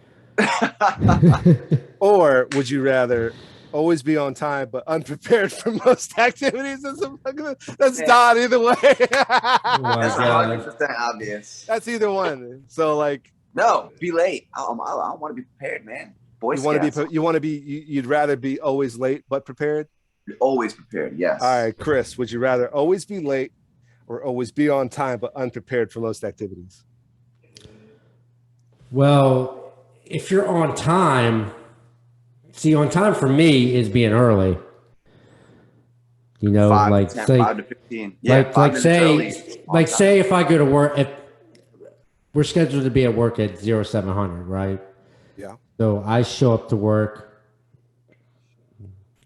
Or would you rather always be on time but unprepared for most activities? That's Don either way. Oh my That's God. 100% obvious. That's either one. So like, No, be late. I want to be prepared, man. you'd rather be always late but prepared? Always prepared, yes. All right, Chris, would you rather always be late or always be on time but unprepared for most activities? Well, if you're on time, on time for me is being early. You know, 5 to 15. Yeah, say if I go to work, if we're scheduled to be at work at 0700, right? Yeah. So I show up to work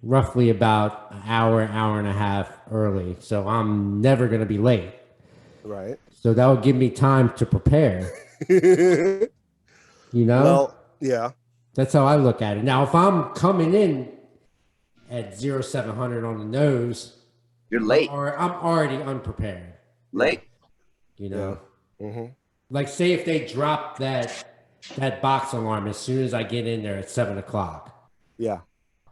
roughly about an hour and a half early. So I'm never going to be late. Right. So that would give me time to prepare. You know? Well, yeah. That's how I look at it. Now, if I'm coming in at 0700 on the nose, you're late. Or I'm already unprepared. Late. You know? Yeah. Mm-hmm. Like, say if they drop that box alarm as soon as I get in there at 7 o'clock. Yeah.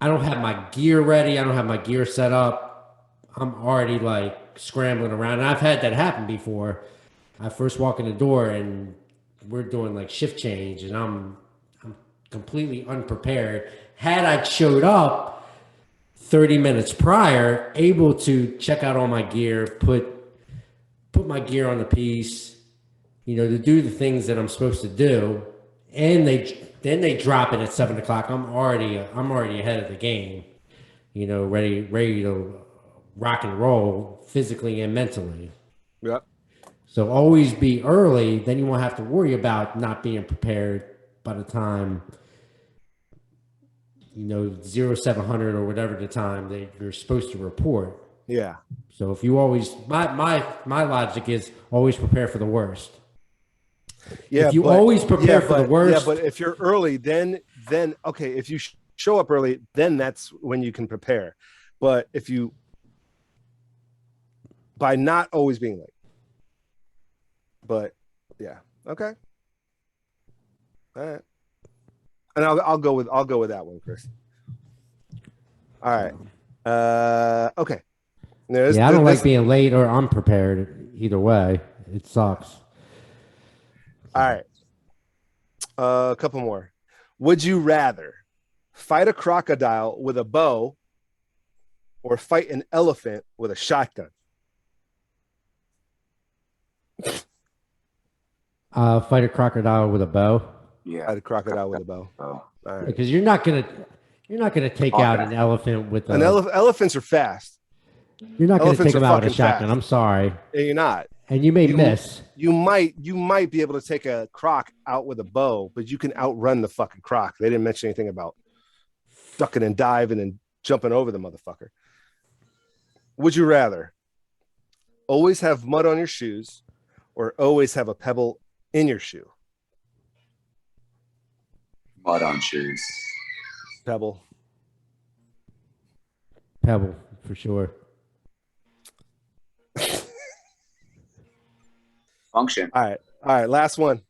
I don't have my gear ready. I don't have my gear set up. I'm already like scrambling around. And I've had that happen before. I first walk in the door and we're doing like shift change, and I'm completely unprepared. Had I showed up 30 minutes prior, able to check out all my gear, put my gear on the piece, to do the things that I'm supposed to do, and then they drop it at 7 o'clock. I'm already ahead of the game, ready to rock and roll physically and mentally. Yep. So always be early. Then you won't have to worry about not being prepared by the time 0700 or whatever the time that you're supposed to report. Yeah. So if you always, my logic is always prepare for the worst. Yeah. If you always prepare for the worst. Yeah, but if you're early, then okay. If you show up early, then that's when you can prepare. But if you, by not always being late. But yeah. Okay. All right. And I'll go with that one, Chris. All right. Okay. I don't like being late or unprepared. Either way, it sucks. All right. A couple more. Would you rather fight a crocodile with a bow or fight an elephant with a shotgun? Fight a crocodile with a bow. Yeah. Fight a crocodile with a bow. Oh. All right. Because you're not gonna take out an elephant with a. Elephants are fast. You're not gonna Elephants take them are out with a fucking shotgun. fast. I'm sorry. Yeah, you're not. And you may miss. You might be able to take a croc out with a bow, but you can outrun the fucking croc. They didn't mention anything about ducking and diving and jumping over the motherfucker. Would you rather always have mud on your shoes or always have a pebble in your shoe? Mud on shoes. Pebble. Pebble, for sure. Function. All right. Last one.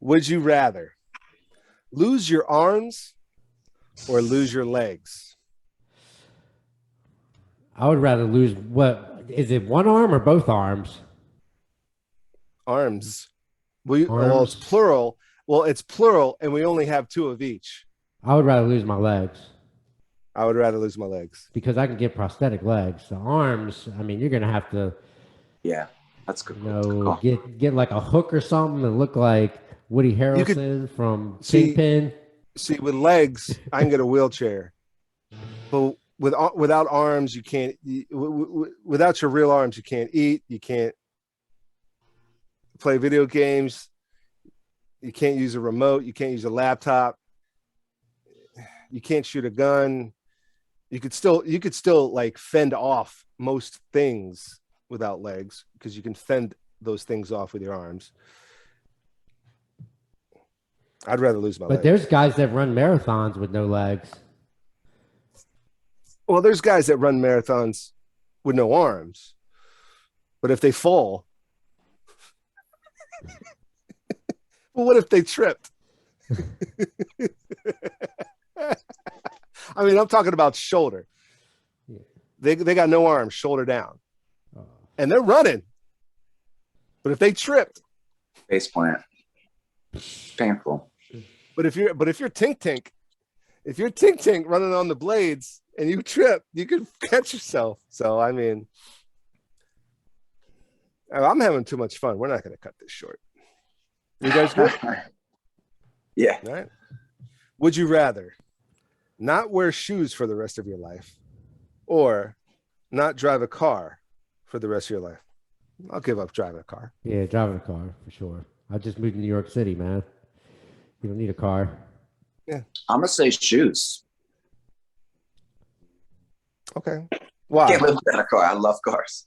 Would you rather lose your arms or lose your legs? I would rather lose. What is it? One arm or both arms? Arms. Well, it's plural. Well, it's plural, and we only have two of each. I would rather lose my legs. I would rather lose my legs. Because I can get prosthetic legs. The arms, I mean, you're going to have to... Yeah, that's good. Get like a hook or something and look like Woody Harrelson from Kingpin. See, with legs, I can get a wheelchair. But without arms, you can't... Without your real arms, you can't eat. You can't play video games. You can't use a remote. You can't use a laptop. You can't shoot a gun. You could still like fend off most things without legs because you can fend those things off with your arms. I'd rather lose my legs. But there's guys that run marathons with no legs. Well, there's guys that run marathons with no arms. But if they fall, well, what if they tripped? I mean, I'm talking about shoulder. They got no arms, shoulder down, and they're running. But if they tripped, face plant, painful. But if you're Tink running on the blades and you trip, you could catch yourself. So I mean, I'm having too much fun. We're not going to cut this short. You guys good? Yeah. All right. Would you rather not wear shoes for the rest of your life or not drive a car for the rest of your life? I'll give up driving a car. Yeah, driving a car for sure. I just moved to New York City, man. You don't need a car. Yeah. I'm going to say shoes. Okay. Wow. I can't live without a car. I love cars.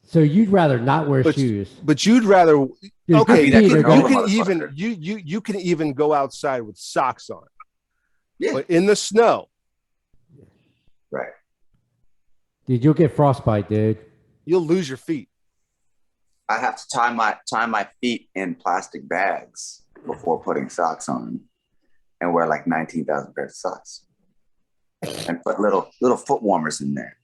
So you'd rather not wear shoes, but you'd rather. Okay, you can even go outside with socks on. Yeah. But in the snow, right? Dude, you'll get frostbite, dude. You'll lose your feet. I have to tie my feet in plastic bags before putting socks on, and wear like 19,000 pairs of socks, and put little foot warmers in there.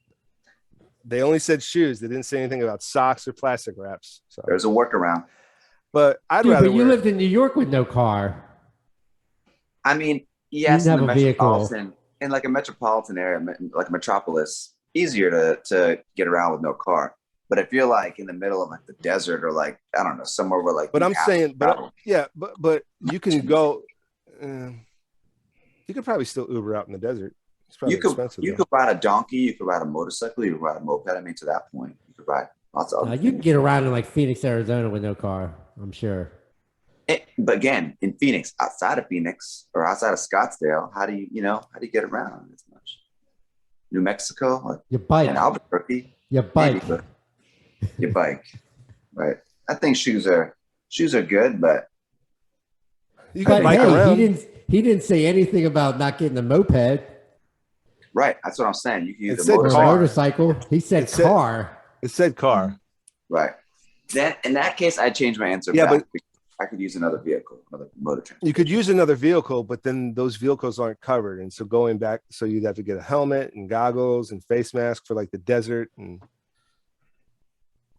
They only said shoes. They didn't say anything about socks or plastic wraps. So, There's a workaround. but I'd Dude, rather but you wear. lived in New York with no car. I mean, You yes, didn't in have the a vehicle. metropolitan, in like a metropolitan area, like a metropolis, easier to get around with no car. But if you're like in the middle of like the desert or like I don't know somewhere where like But you I'm have to saying, travel. but you can go. You could probably still Uber out in the desert. It's probably expensive. You though. could ride a donkey, you could ride a motorcycle, you could ride a moped. I mean, to that point, you could ride lots of other You can things. get around in like Phoenix, Arizona with no car. I'm sure. But again, in Phoenix, outside of Phoenix or outside of Scottsdale, how do you get around as much? New Mexico, like Your bike. in Albuquerque, Your bike. maybe, but your bike, right? I think shoes are good, but You can But bike hey, around. he didn't say anything about not getting a moped right, that's what I'm saying. You can use It a said or a car. motorcycle. He said It said- car. It said car. right. Then in that case, I'd change my answer. Yeah, back. I could use another vehicle, another motor transport. You could use another vehicle, but then those vehicles aren't covered, and so going back, so you'd have to get a helmet and goggles and face mask for like the desert. And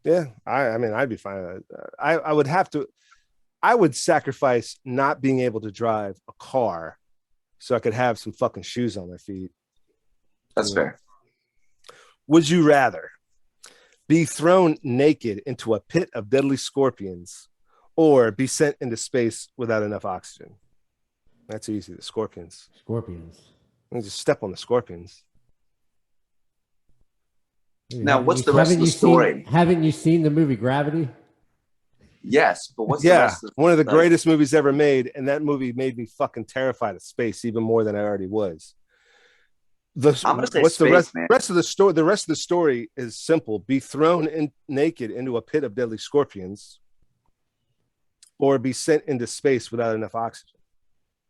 yeah, I mean, I'd be fine with that. I would have to. I would sacrifice not being able to drive a car so I could have some fucking shoes on my feet. That's fair. Would you rather be thrown naked into a pit of deadly scorpions or be sent into space without enough oxygen? That's easy. The scorpions. Scorpions. You just step on the scorpions. Dude, Now, haven't what's you- the rest haven't of the you story? Haven't you seen the movie Gravity? Yes, but what's the Yeah, rest of one of the like, greatest movies ever made, and that movie made me fucking terrified of space even more than I already was. I'm gonna say what's the space, rest? man. Rest of the story. The rest of the story is simple: be thrown in naked into a pit of deadly scorpions, or be sent into space without enough oxygen.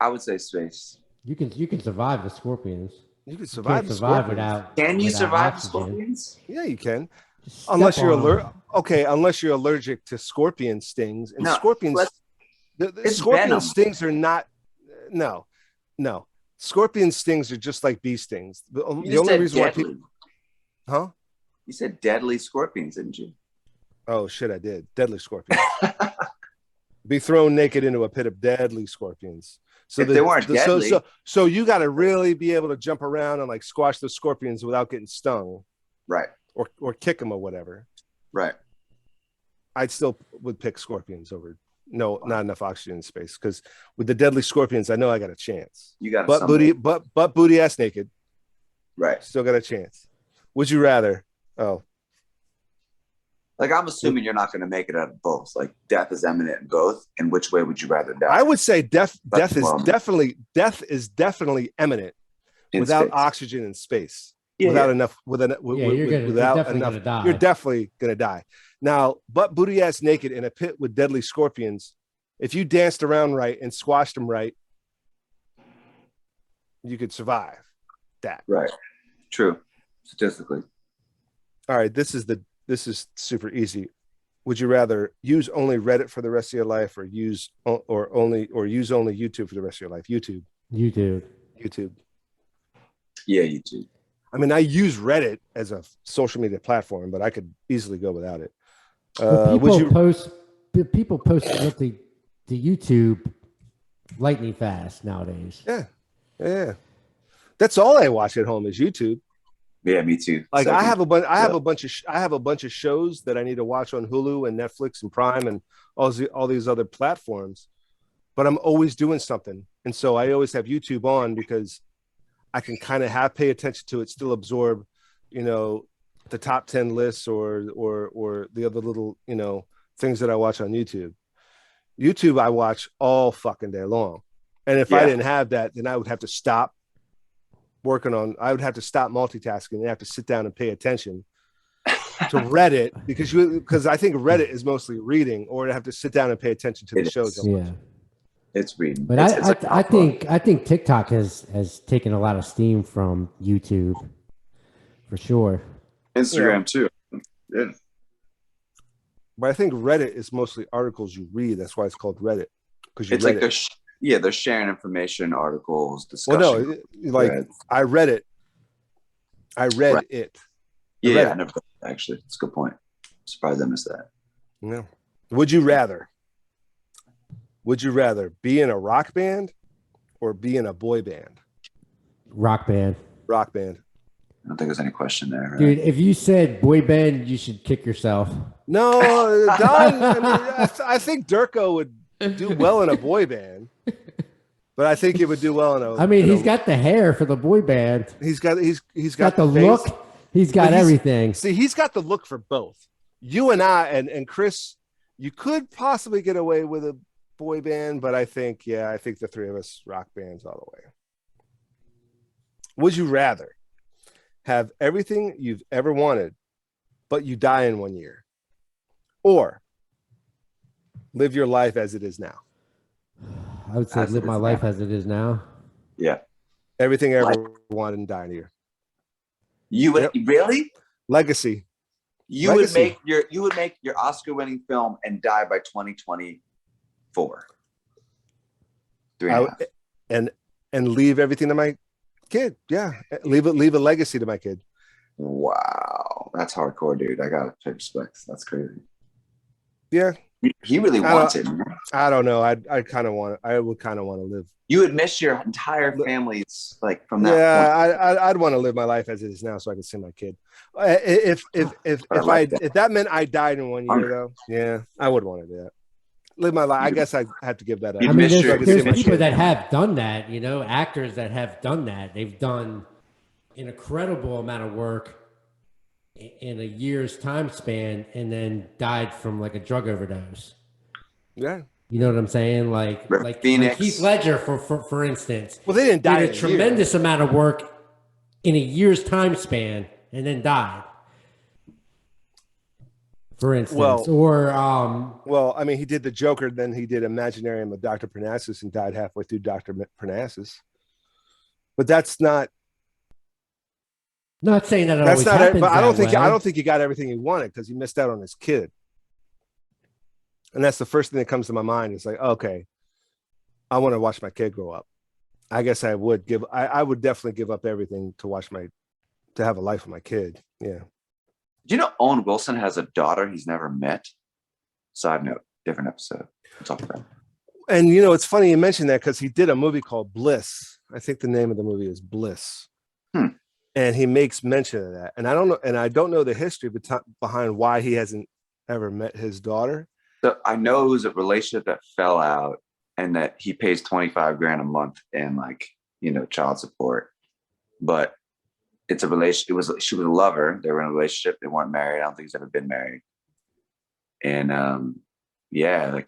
I would say space. You can survive the scorpions. You can You survive. can't the survive scorpions. without. Can you without survive the oxygen. scorpions? Yeah, you can. Just step Unless you're on 'em. allergic. Okay, unless you're allergic to scorpion stings, and No, scorpions. let's- The it's scorpion venom. stings are not. No. Scorpion stings are just like bee stings. The You only just said reason why deadly. people, huh? You said deadly scorpions, didn't you? Oh shit, I did. Deadly scorpions. Be thrown naked into a pit of deadly scorpions. So If they weren't deadly. so you got to really be able to jump around and like squash the scorpions without getting stung Right, or kick them or whatever. right. I'd still would pick scorpions over not enough oxygen in space, because with the deadly scorpions, I know I got a chance. You got Butt booty ass naked, right. still got a chance. Would you rather? Oh, Like I'm assuming you're not going to make it out of both. Like death is imminent in both. And which way would you rather die? I would say death That's is wrong. definitely imminent In without space. oxygen in space. Yeah, without yeah. enough, You're without definitely enough, gonna die. you're definitely gonna die. Now, butt booty ass naked in a pit with deadly scorpions. If you danced around right and squashed them right, you could survive that. Right. True. Statistically. All right, this is super easy. Would you rather use only Reddit for the rest of your life, or use only YouTube for the rest of your life? YouTube. Yeah, you too. I mean, I use Reddit as a social media platform, but I could easily go without it. Well, Would you? people post to YouTube lightning fast nowadays. Yeah. That's all I watch at home is YouTube. Yeah, me too. Like Second. I have a bunch of shows that I need to watch on Hulu and Netflix and Prime and all these other platforms, but I'm always doing something, and so I always have YouTube on because I can kind of pay attention to it, still absorb, the top 10 lists or the other little things that I watch on YouTube. YouTube I watch all fucking day long, and if I didn't have that, then I would have to stop I would have to stop multitasking and have to sit down and pay attention to Reddit because I think Reddit is mostly reading, or I have to sit down and pay attention to the shows. Yeah, it's reading. but I think TikTok has taken a lot of steam from YouTube for sure. Instagram too. Yeah. But I think Reddit is mostly articles you read. That's why it's called Reddit, because It's like they're sharing information, articles, discussion. Well, no, like threads. I read it. I read Right. it. Yeah, I never actually. It's a good point. Surprised I missed that. Yeah. Would you rather be in a rock band or be in a boy band? Rock band. Rock band. I don't think there's any question there. Right? Dude, if you said boy band, you should kick yourself. No, Don. I think Dirko would do well in a boy band, but I think he would do well in a. I mean, he's got the hair for the boy band. He's got the face. look. He's got everything. See, he's got the look for both. You and I and Chris, you could possibly get away with a boy band, but I think the three of us rock bands all the way. Would you rather have everything you've ever wanted, but you die in 1 year, or live your life as it is now? I would say live my life as it is now. Yeah. Everything I ever wanted and die in a year. You would really? Legacy. You would make your Oscar-winning film and die by 2024. And leave everything to my kid. Yeah, leave a legacy to my kid. Wow, that's hardcore, dude. I gotta pay respects. That's crazy. Yeah, he really wants it. Man. I don't know. I would kind of want to live. You would miss your entire family's like from that. Yeah, I'd want to live my life as it is now, so I can see my kid. If that meant I died in 1 year, though, yeah, I would want to do that. Live my life. I guess I have to give that up. I mean, there's people that have done that. You know, actors that have done that. They've done an incredible amount of work in a year's time span, and then died from like a drug overdose. Yeah. You know what I'm saying? Like Heath Ledger, for instance. Well, they didn't die. Did a tremendous amount of work in a year's time span and then died. For instance, well, I mean, he did the Joker, then he did Imaginarium of Dr. Parnassus and died halfway through Dr. Parnassus. But that's not saying that that's not it. But I don't think he got everything he wanted because he missed out on his kid. And that's the first thing that comes to my mind. It's like, okay, I want to watch my kid grow up. I guess I would definitely give up everything to have a life with my kid. Yeah. Do you know Owen Wilson has a daughter he's never met? Side note, different episode. We'll talk about it. And you know, it's funny you mentioned that because he did a movie called Bliss. I think the name of the movie is Bliss. And he makes mention of that. And I don't know the history behind why he hasn't ever met his daughter. So I know it was a relationship that fell out and that he pays $25,000 a month in child support. But it's a relationship. She was a lover. They were in a relationship. They weren't married. I don't think he's ever been married. And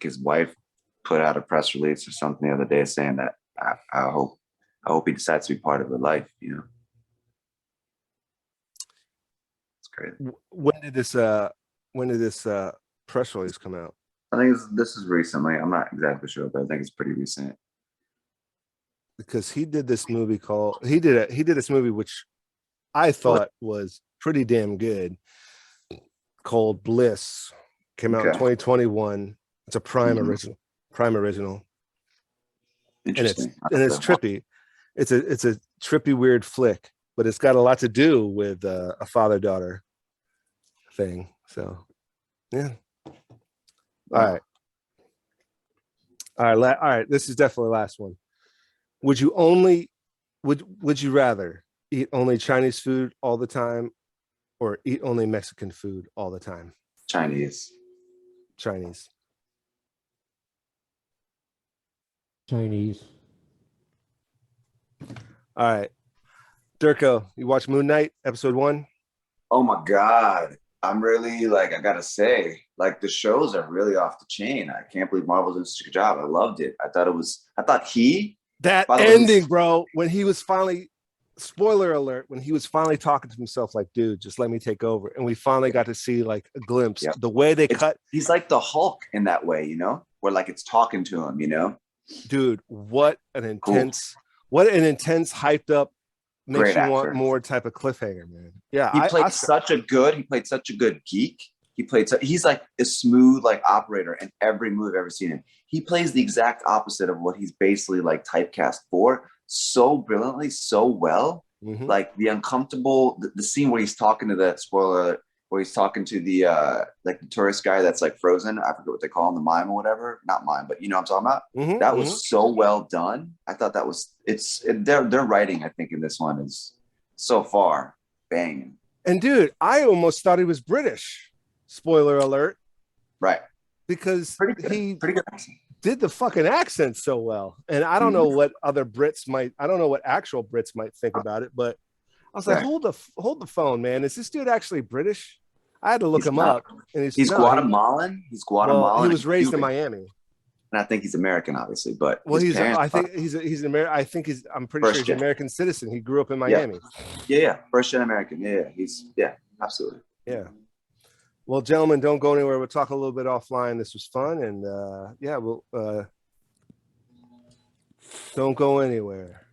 his wife put out a press release or something the other day saying that I hope he decides to be part of her life. You know, it's crazy. When did this press release come out? I think this is recently. I'm not exactly sure, but I think it's pretty recent. Because he did this movie which I thought was pretty damn good, called Bliss. Came out in 2021. It's a Prime original. Interesting. And it's trippy. It's a trippy, weird flick, but it's got a lot to do with a father-daughter thing. So, yeah. All right. This is definitely the last one. Would you rather eat only Chinese food all the time or eat only Mexican food all the time? Chinese. All right. Dirko, you watch Moon Knight episode 1? Oh my God. I'm really I gotta say, the shows are really off the chain. I can't believe Marvel's doing such a good job. I loved it. That ending, bro, when he was finally, spoiler alert, when he was finally talking to himself like, dude, just let me take over. And we finally got to see a glimpse. Yep. The way they cut. He's like the Hulk in that way, you know, where it's talking to him, you know? Dude, what an intense, hyped up, makes you want more type of cliffhanger, man. Yeah. He played such a good geek. He's like a smooth operator in every movie I've ever seen him. He plays the exact opposite of what he's basically typecast for so brilliantly, so well. like the uncomfortable, the scene where he's talking to the spoiler alert, where he's talking to the like the tourist guy that's like frozen. I forget what they call him, the mime or whatever. Not mime, but you know what I'm talking about. That was so well done. I thought that was their writing. I think in this one is so far banging. And dude, I almost thought he was British. Spoiler alert. Right. Because he pretty good accent. Did the fucking accent so well. And I don't know what other Brits might, I don't know what actual Brits might think about it, but I was like, hold the phone, man. Is this dude actually British? I had to look him up. And he's Guatemalan. He's Guatemalan. Well, he was raised in Miami. And I think he's American, obviously, but well, he's an American. I think I'm pretty sure he's an American citizen. He grew up in Miami. Yeah. First gen American. Yeah. Absolutely. Yeah. Well, gentlemen, don't go anywhere. We'll talk a little bit offline. This was fun. And we'll don't go anywhere.